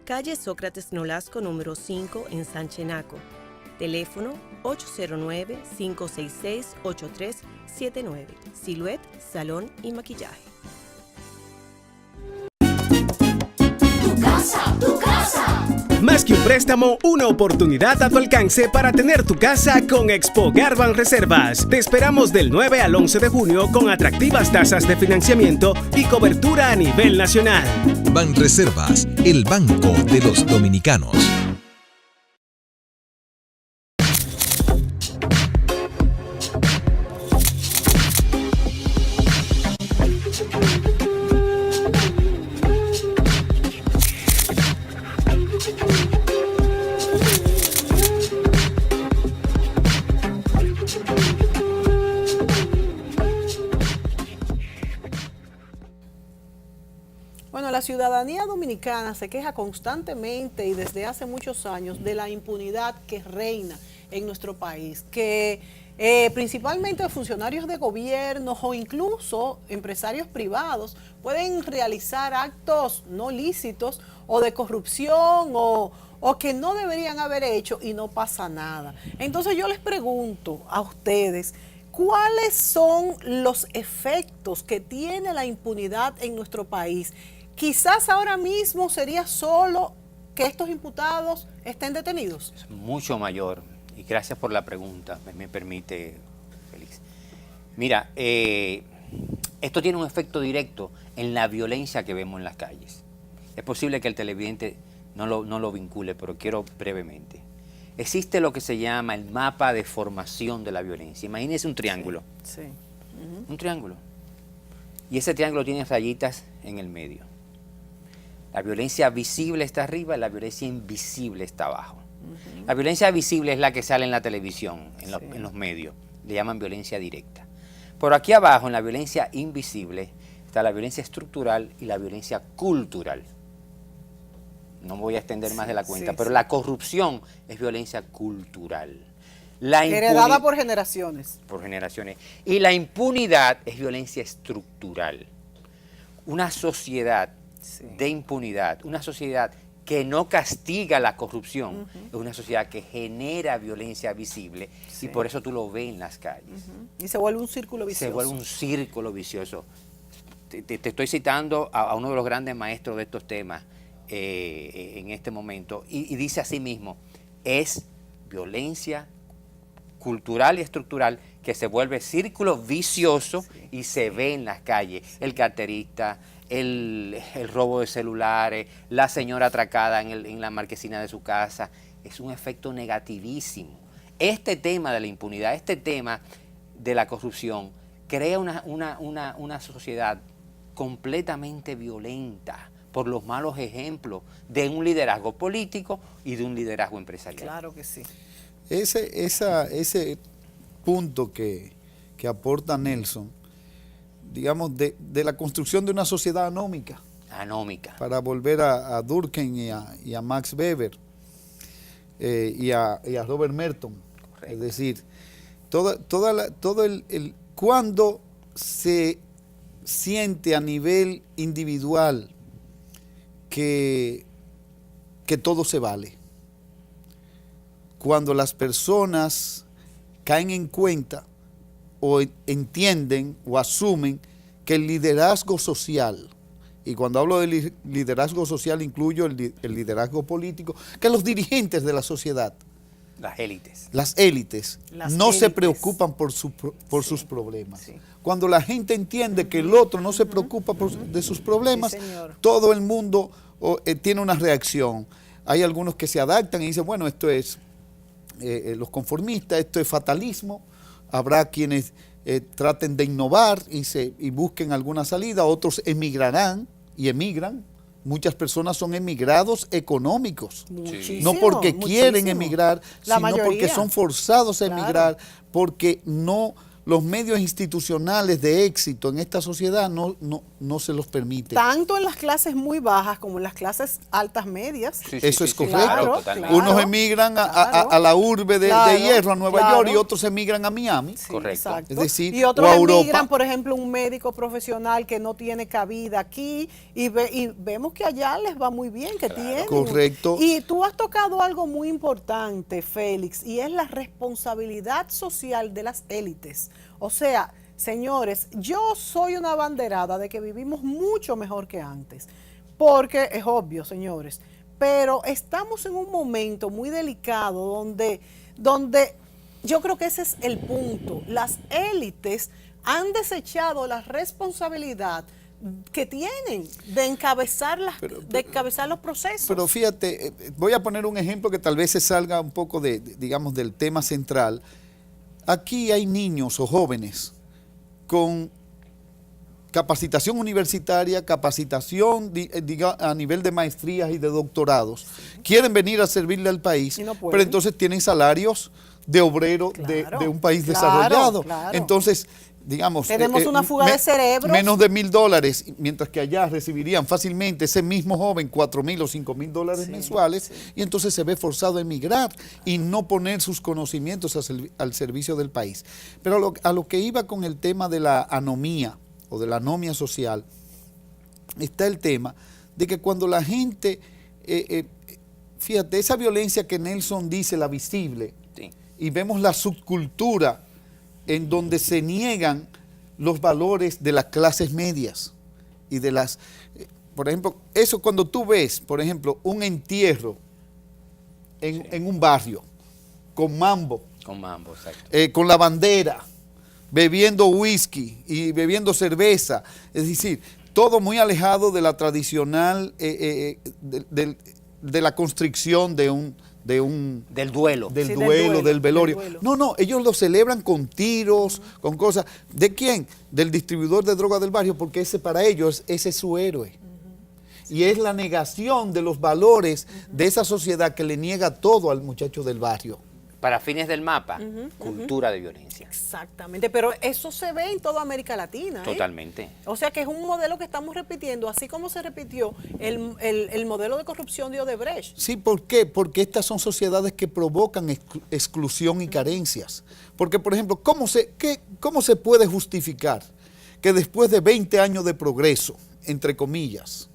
Calle Sócrates Nolasco número 5 en Sanchenaco. Teléfono 809-566-8379. Silhouette, salón y maquillaje. Tu casa, tu casa. Más que un préstamo, una oportunidad a tu alcance para tener tu casa con Expogar Banreservas. Te esperamos del 9 al 11 de junio con atractivas tasas de financiamiento y cobertura a nivel nacional. Banreservas, el banco de los dominicanos. Bueno, la ciudadanía dominicana se queja constantemente y desde hace muchos años de la impunidad que reina en nuestro país, que principalmente funcionarios de gobierno o incluso empresarios privados pueden realizar actos no lícitos o de corrupción o que no deberían haber hecho y no pasa nada. Entonces yo les pregunto a ustedes, ¿cuáles son los efectos que tiene la impunidad en nuestro país? Quizás ahora mismo sería solo que estos imputados estén detenidos. Es mucho mayor. Y gracias por la pregunta, me permite, Félix. Mira, esto tiene un efecto directo en la violencia que vemos en las calles. Es posible que el televidente no lo vincule, pero quiero brevemente. Existe lo que se llama el mapa de formación de la violencia. Imagínense un triángulo. Sí. Un triángulo. Y ese triángulo tiene rayitas en el medio. La violencia visible está arriba y la violencia invisible está abajo. La violencia visible es la que sale en la televisión, en los medios. Le llaman violencia directa. Por aquí abajo, en la violencia invisible, está la violencia estructural y la violencia cultural. No me voy a extender más de la cuenta, pero la corrupción es violencia cultural. Heredada por generaciones. Por generaciones. Y la impunidad es violencia estructural. Una sociedad de impunidad, una sociedad que no castiga la corrupción, es una sociedad que genera violencia visible y por eso tú lo ves en las calles. Y se vuelve un círculo vicioso. Se vuelve un círculo vicioso. Te estoy citando a uno de los grandes maestros de estos temas en este momento y dice así mismo, es violencia cultural y estructural que se vuelve círculo vicioso y se ve en las calles. El carterista, el robo de celulares, la señora atracada en la marquesina de su casa, es un efecto negativísimo. Este tema de la impunidad, este tema de la corrupción, crea una sociedad completamente violenta por los malos ejemplos de un liderazgo político y de un liderazgo empresarial. Claro que sí. Ese punto que aporta Nelson, digamos, de la construcción de una sociedad anómica. Anómica. Para volver a Durkheim y a Max Weber y a Robert Merton. Correcto. Es decir, cuando se siente a nivel individual que todo se vale. Cuando las personas caen en cuenta o entienden o asumen que el liderazgo social, y cuando hablo de liderazgo social incluyo el liderazgo político, que los dirigentes de la sociedad, las élites no se preocupan por sus problemas. Sí. Cuando la gente entiende que el otro no se preocupa de sus problemas, sí, todo el mundo tiene una reacción. Hay algunos que se adaptan y dicen, bueno, esto es los conformistas, esto es fatalismo. Habrá quienes traten de innovar y busquen alguna salida, otros emigrarán y emigran. Muchas personas son emigrados económicos, no porque quieren emigrar, sino porque son forzados a emigrar, porque los medios institucionales de éxito en esta sociedad no se los permiten. Tanto en las clases muy bajas como en las clases altas medias. Eso es correcto. Claro. Unos emigran a la urbe de Hierro, a Nueva York, y otros emigran a Miami. Correcto. Es decir, y otros o a Europa. emigran, por ejemplo, un médico profesional que no tiene cabida aquí y vemos que allá les va muy bien, que tienen. Correcto. Y tú has tocado algo muy importante, Félix, y es la responsabilidad social de las élites. O sea, señores, yo soy una abanderada de que vivimos mucho mejor que antes, porque es obvio, señores, pero estamos en un momento muy delicado donde yo creo que ese es el punto. Las élites han desechado la responsabilidad que tienen de encabezar los procesos. Pero fíjate, voy a poner un ejemplo que tal vez se salga un poco digamos, del tema central. Aquí hay niños o jóvenes con capacitación universitaria, capacitación a nivel de maestrías y de doctorados. Quieren venir a servirle al país, pero entonces tienen salarios de obrero de un país desarrollado. Entonces, digamos, tenemos una fuga de cerebros. Menos de $1,000, mientras que allá recibirían fácilmente ese mismo joven $4,000 o $5,000 mensuales, y entonces se ve forzado a emigrar y no poner sus conocimientos al servicio del país. Pero a lo que iba con el tema de la anomía o de la anomia social, está el tema de que cuando la gente, fíjate, esa violencia que Nelson dice, la visible, y vemos la subcultura en donde se niegan los valores de las clases medias y de las, por ejemplo, eso cuando tú ves, por ejemplo, un entierro en un barrio, con mambo, exacto. Con la bandera, bebiendo whisky y bebiendo cerveza, es decir, todo muy alejado de la tradicional, de la constricción del duelo, del velorio. No, ellos lo celebran con tiros, con cosas. ¿De quién? Del distribuidor de droga del barrio, porque para ellos ese es su héroe. Y es la negación de los valores de esa sociedad que le niega todo al muchacho del barrio. Para fines del mapa, cultura de violencia. Exactamente, pero eso se ve en toda América Latina. Totalmente. O sea que es un modelo que estamos repitiendo, así como se repitió el modelo de corrupción de Odebrecht. Sí, ¿por qué? Porque estas son sociedades que provocan exclusión y carencias. Porque, por ejemplo, ¿cómo se puede justificar que después de 20 años de progreso, entre comillas,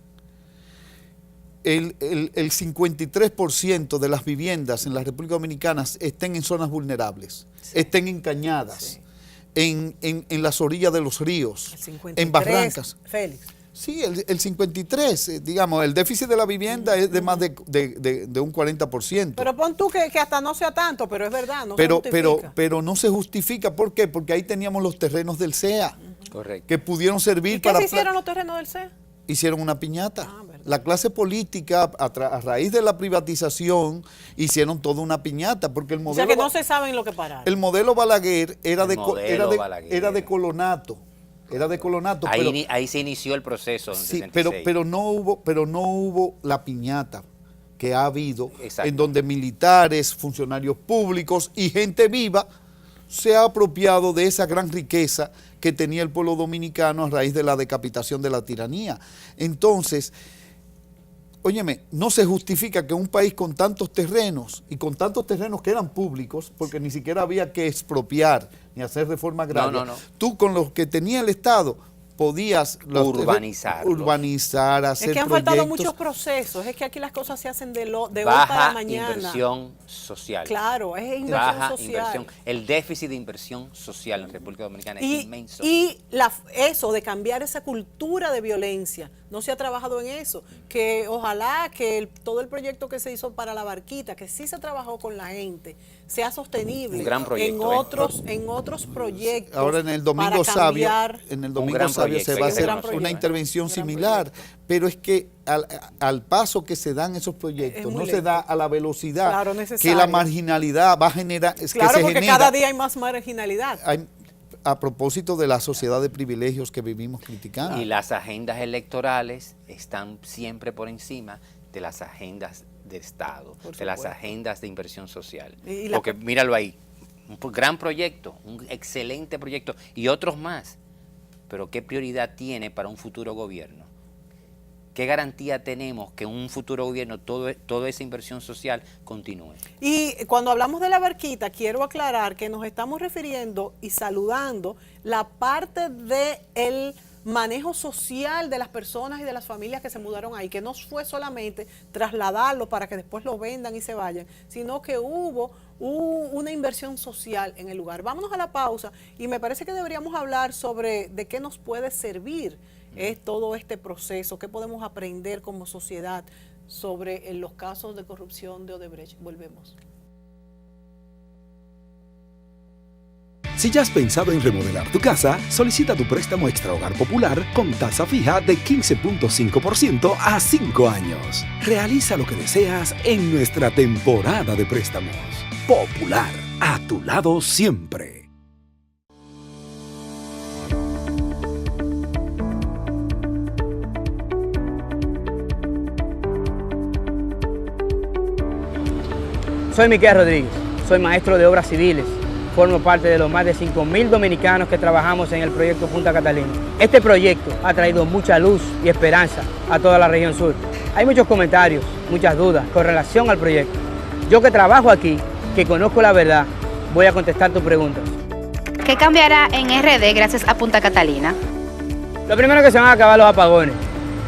el 53% de las viviendas en la República Dominicana estén en zonas vulnerables, estén encañadas, en las orillas de los ríos, en barrancas? Félix. Sí, el 53, digamos, el déficit de la vivienda es de más de un 40%. Pero pon tú que hasta no sea tanto, pero es verdad, no se justifica. Pero no se justifica, ¿por qué? Porque ahí teníamos los terrenos del CEA, correcto, que pudieron servir ¿Y qué se hicieron los terrenos del CEA? Hicieron una piñata. La clase política, a raíz de la privatización, hicieron toda una piñata, porque el modelo... O sea que no se sabe en lo que parar. El modelo Balaguer era de colonato. Era de colonato. Ahí se inició el proceso en sí, 66. pero no hubo la piñata que ha habido, en donde militares, funcionarios públicos y gente viva se ha apropiado de esa gran riqueza que tenía el pueblo dominicano a raíz de la decapitación de la tiranía. Entonces, óyeme, no se justifica que un país con tantos terrenos, y con tantos terrenos que eran públicos, porque ni siquiera había que expropiar ni hacer reforma agraria, tú con los que tenía el Estado podías urbanizar, hacer Es que han proyectos. faltado muchos procesos, es que aquí las cosas se hacen de hoy para Baja mañana. inversión social. Claro, es inversión Baja social. inversión. El déficit de inversión social en República Dominicana es inmenso. Y eso de cambiar esa cultura de violencia, no se ha trabajado en eso. Que ojalá que todo el proyecto que se hizo para la barquita, que sí se trabajó con la gente, sea sostenible. Un gran proyecto, en otros proyectos. Ahora en el Domingo Sabio, se va a hacer una intervención similar, pero es que al paso que se dan esos proyectos, no se da a la velocidad que la marginalidad va a generar. Claro, porque cada día hay más marginalidad. A propósito de la sociedad de privilegios que vivimos criticando. Y las agendas electorales están siempre por encima de las agendas de Estado, de las agendas de inversión social. Porque míralo ahí, un gran proyecto, un excelente proyecto y otros más. Pero ¿qué prioridad tiene para un futuro gobierno? ¿Qué garantía tenemos que un futuro gobierno toda esa inversión social continúe? Y cuando hablamos de la barquita, quiero aclarar que nos estamos refiriendo y saludando la parte del manejo social de las personas y de las familias que se mudaron ahí, que no fue solamente trasladarlo para que después lo vendan y se vayan, sino que hubo una inversión social en el lugar. Vámonos a la pausa y me parece que deberíamos hablar sobre de qué nos puede servir todo este proceso, qué podemos aprender como sociedad sobre los casos de corrupción de Odebrecht. Volvemos. Si ya has pensado en remodelar tu casa, solicita tu préstamo Extra Hogar Popular con tasa fija de 15.5% a 5 años. Realiza lo que deseas en nuestra temporada de préstamos. Popular, a tu lado siempre. Soy Miquel Rodríguez, soy maestro de obras civiles. Formo parte de los más de 5.000 dominicanos que trabajamos en el proyecto Punta Catalina. Este proyecto ha traído mucha luz y esperanza a toda la región sur. Hay muchos comentarios, muchas dudas con relación al proyecto. Yo que trabajo aquí, que conozco la verdad, voy a contestar tus preguntas. ¿Qué cambiará en RD gracias a Punta Catalina? Lo primero es que se van a acabar los apagones,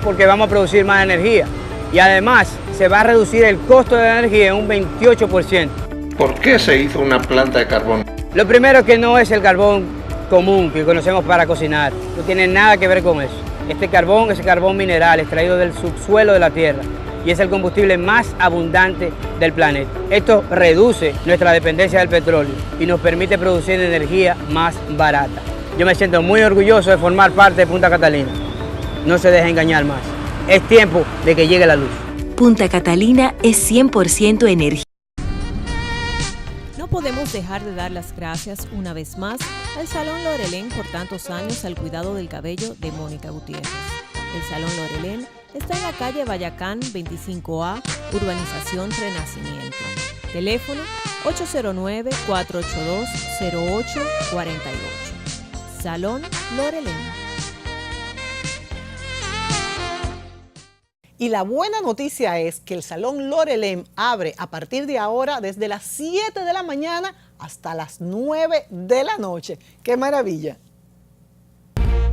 porque vamos a producir más energía. Y además se va a reducir el costo de la energía en un 28%. ¿Por qué se hizo una planta de carbón? Lo primero es que no es el carbón común que conocemos para cocinar. No tiene nada que ver con eso. Este carbón es carbón mineral extraído del subsuelo de la Tierra y es el combustible más abundante del planeta. Esto reduce nuestra dependencia del petróleo y nos permite producir energía más barata. Yo me siento muy orgulloso de formar parte de Punta Catalina. No se deje engañar más. Es tiempo de que llegue la luz. Punta Catalina es 100% energía. No podemos dejar de dar las gracias una vez más al Salón Lorelén por tantos años al cuidado del cabello de Mónica Gutiérrez. El Salón Lorelén está en la calle Bayacán 25A, Urbanización Renacimiento. Teléfono 809-482-0848. Salón Lorelén. Y la buena noticia es que el Salón Lorelén abre a partir de ahora desde las 7 de la mañana hasta las 9 de la noche. ¡Qué maravilla!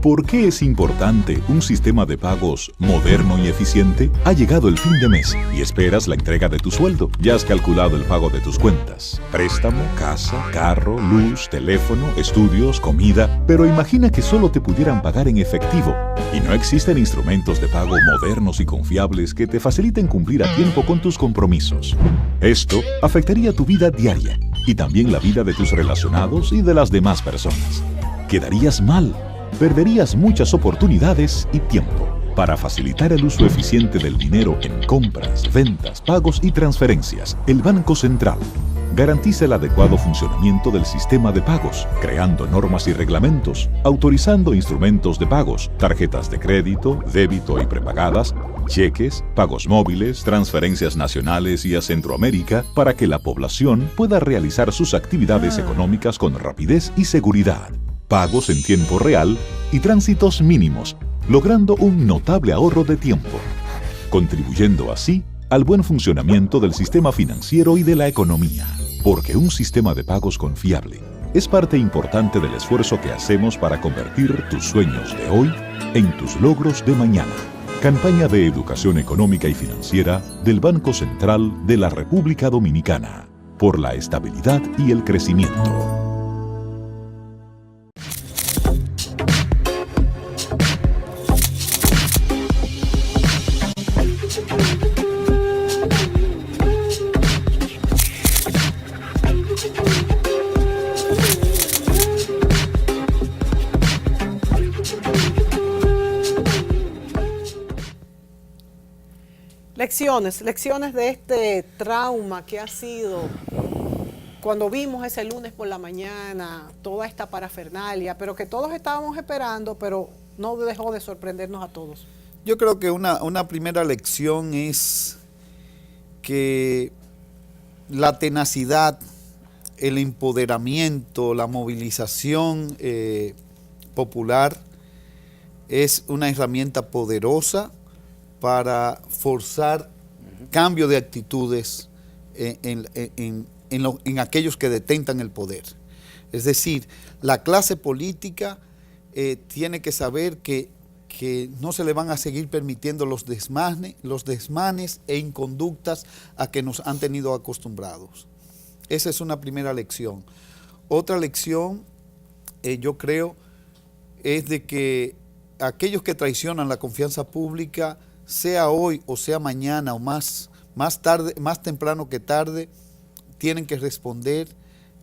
¿Por qué es importante un sistema de pagos moderno y eficiente? Ha llegado el fin de mes y esperas la entrega de tu sueldo. Ya has calculado el pago de tus cuentas. Préstamo, casa, carro, luz, teléfono, estudios, comida. Pero imagina que solo te pudieran pagar en efectivo. Y no existen instrumentos de pago modernos y confiables que te faciliten cumplir a tiempo con tus compromisos. Esto afectaría tu vida diaria y también la vida de tus relacionados y de las demás personas. Quedarías mal. Perderías muchas oportunidades y tiempo. Para facilitar el uso eficiente del dinero en compras, ventas, pagos y transferencias, el Banco Central garantiza el adecuado funcionamiento del sistema de pagos, creando normas y reglamentos, autorizando instrumentos de pagos, tarjetas de crédito, débito y prepagadas, cheques, pagos móviles, transferencias nacionales y a Centroamérica para que la población pueda realizar sus actividades económicas con rapidez y seguridad. Pagos en tiempo real y tránsitos mínimos, logrando un notable ahorro de tiempo. contribuyendo así al buen funcionamiento del sistema financiero y de la economía. Porque un sistema de pagos confiable es parte importante del esfuerzo que hacemos para convertir tus sueños de hoy en tus logros de mañana. Campaña de Educación Económica y Financiera del Banco Central de la República Dominicana. Por la estabilidad y el crecimiento. Lecciones de este trauma que ha sido cuando vimos ese lunes por la mañana toda esta parafernalia, pero que todos estábamos esperando, pero no dejó de sorprendernos a todos. Yo creo que una primera lección es que la tenacidad, el empoderamiento, la movilización popular es una herramienta poderosa para forzar cambio de actitudes en aquellos que detentan el poder. Es decir, la clase política tiene que saber que no se le van a seguir permitiendo los desmanes e inconductas a que nos han tenido acostumbrados. Esa es una primera lección. Otra lección, yo creo, es de que aquellos que traicionan la confianza pública, sea hoy o sea mañana o más tarde, más temprano que tarde, tienen que responder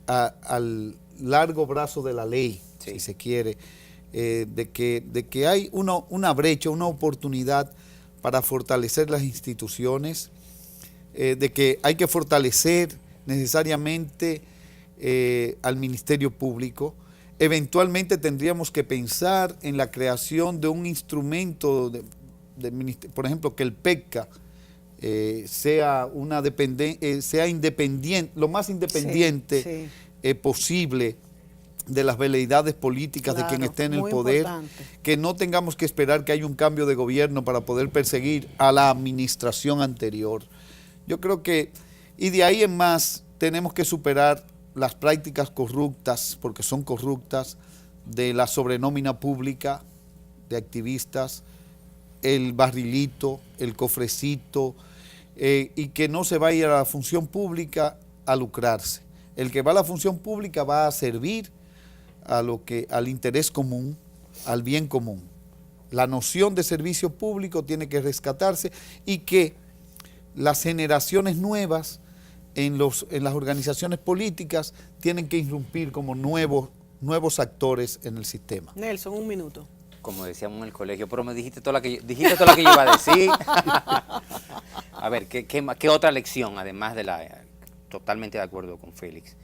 al largo brazo de la ley, sí, si se quiere, de que hay una brecha, una oportunidad para fortalecer las instituciones, de que hay que fortalecer necesariamente al Ministerio Público. Eventualmente tendríamos que pensar en la creación de un instrumento por ejemplo, que el PECA sea independiente, lo más independiente posible de las veleidades políticas, claro, de quien esté en el poder, importante. Que no tengamos que esperar que haya un cambio de gobierno para poder perseguir a la administración anterior. Yo creo que, y de ahí en más, tenemos que superar las prácticas corruptas, porque son corruptas, de la sobrenómina pública de activistas, el barrilito, el cofrecito, y que no se va a ir a la función pública a lucrarse. El que va a la función pública va a servir al interés común, al bien común. La noción de servicio público tiene que rescatarse y que las generaciones nuevas en las organizaciones políticas tienen que irrumpir como nuevos actores en el sistema. Nelson, un minuto. Como decíamos en el colegio, pero me dijiste todo lo que yo iba a decir. A ver, ¿qué otra lección, además de totalmente de acuerdo con Félix?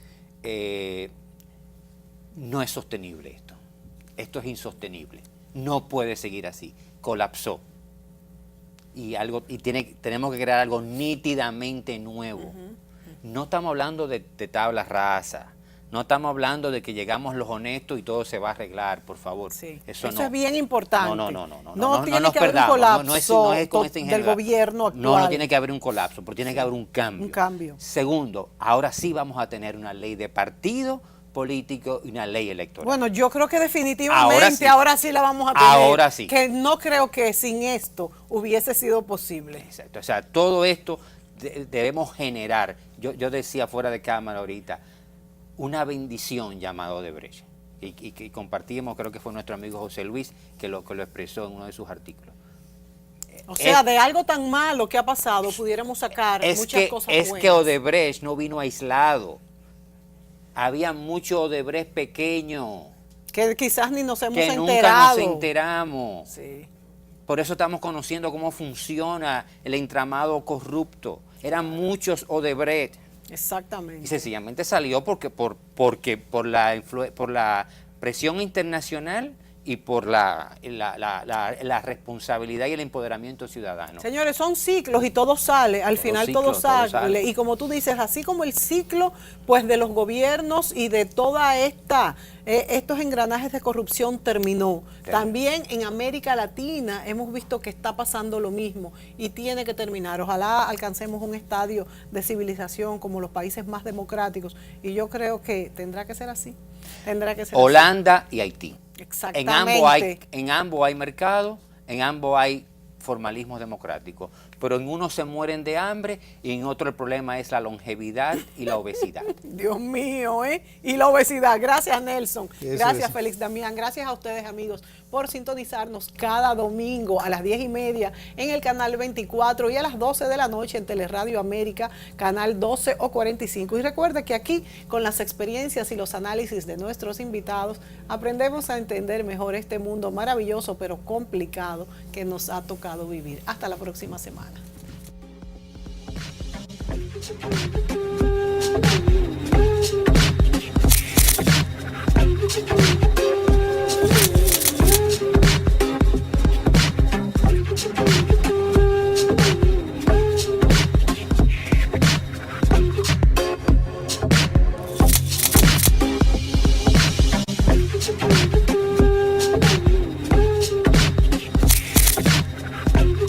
No es sostenible esto. Esto es insostenible. No puede seguir así. Colapsó. Y tenemos que crear algo nítidamente nuevo. No estamos hablando de tabla rasa. No estamos hablando de que llegamos los honestos y todo se va a arreglar, por favor. Sí. Eso es bien importante. No tiene que haber un colapso del gobierno actual. No tiene que haber un colapso, pero tiene que haber un cambio. Un cambio. Segundo, ahora sí vamos a tener una ley de partido político y una ley electoral. Bueno, yo creo que definitivamente ahora sí la vamos a tener. Ahora sí. Que no creo que sin esto hubiese sido posible. Exacto. O sea, todo esto debemos generar. Yo decía fuera de cámara ahorita, una bendición llamada Odebrecht. Y compartimos, creo que fue nuestro amigo José Luis que lo expresó en uno de sus artículos. O sea, de algo tan malo que ha pasado pudiéramos sacar muchas cosas buenas. Es que Odebrecht no vino aislado. Había mucho Odebrecht pequeño. Que quizás ni nos hemos enterado. Que nunca nos enteramos. Sí. Por eso estamos conociendo cómo funciona el entramado corrupto. Eran muchos Odebrecht. Exactamente. Y sencillamente salió por la presión internacional y por la responsabilidad y el empoderamiento ciudadano. Señores, son ciclos y todo sale, al final todo sale. Y como tú dices, así como el ciclo pues de los gobiernos y de toda estos engranajes de corrupción terminó. También en América Latina hemos visto que está pasando lo mismo y tiene que terminar. Ojalá alcancemos un estadio de civilización como los países más democráticos y yo creo que tendrá que ser así. Holanda y Haití. Exactamente. En ambos hay mercado, en ambos hay formalismo democrático, pero en uno se mueren de hambre y en otro el problema es la longevidad y la obesidad. Dios mío, y la obesidad. Gracias, Nelson. Gracias, Félix Damián. Gracias a ustedes, amigos, por sintonizarnos cada domingo a las 10:30 en el canal 24 y a las 12 de la noche en Teleradio América, canal 12 o 45. Y recuerde que aquí, con las experiencias y los análisis de nuestros invitados, aprendemos a entender mejor este mundo maravilloso pero complicado que nos ha tocado vivir. Hasta la próxima semana.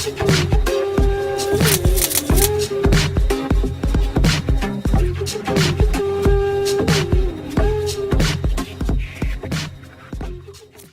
Thank you.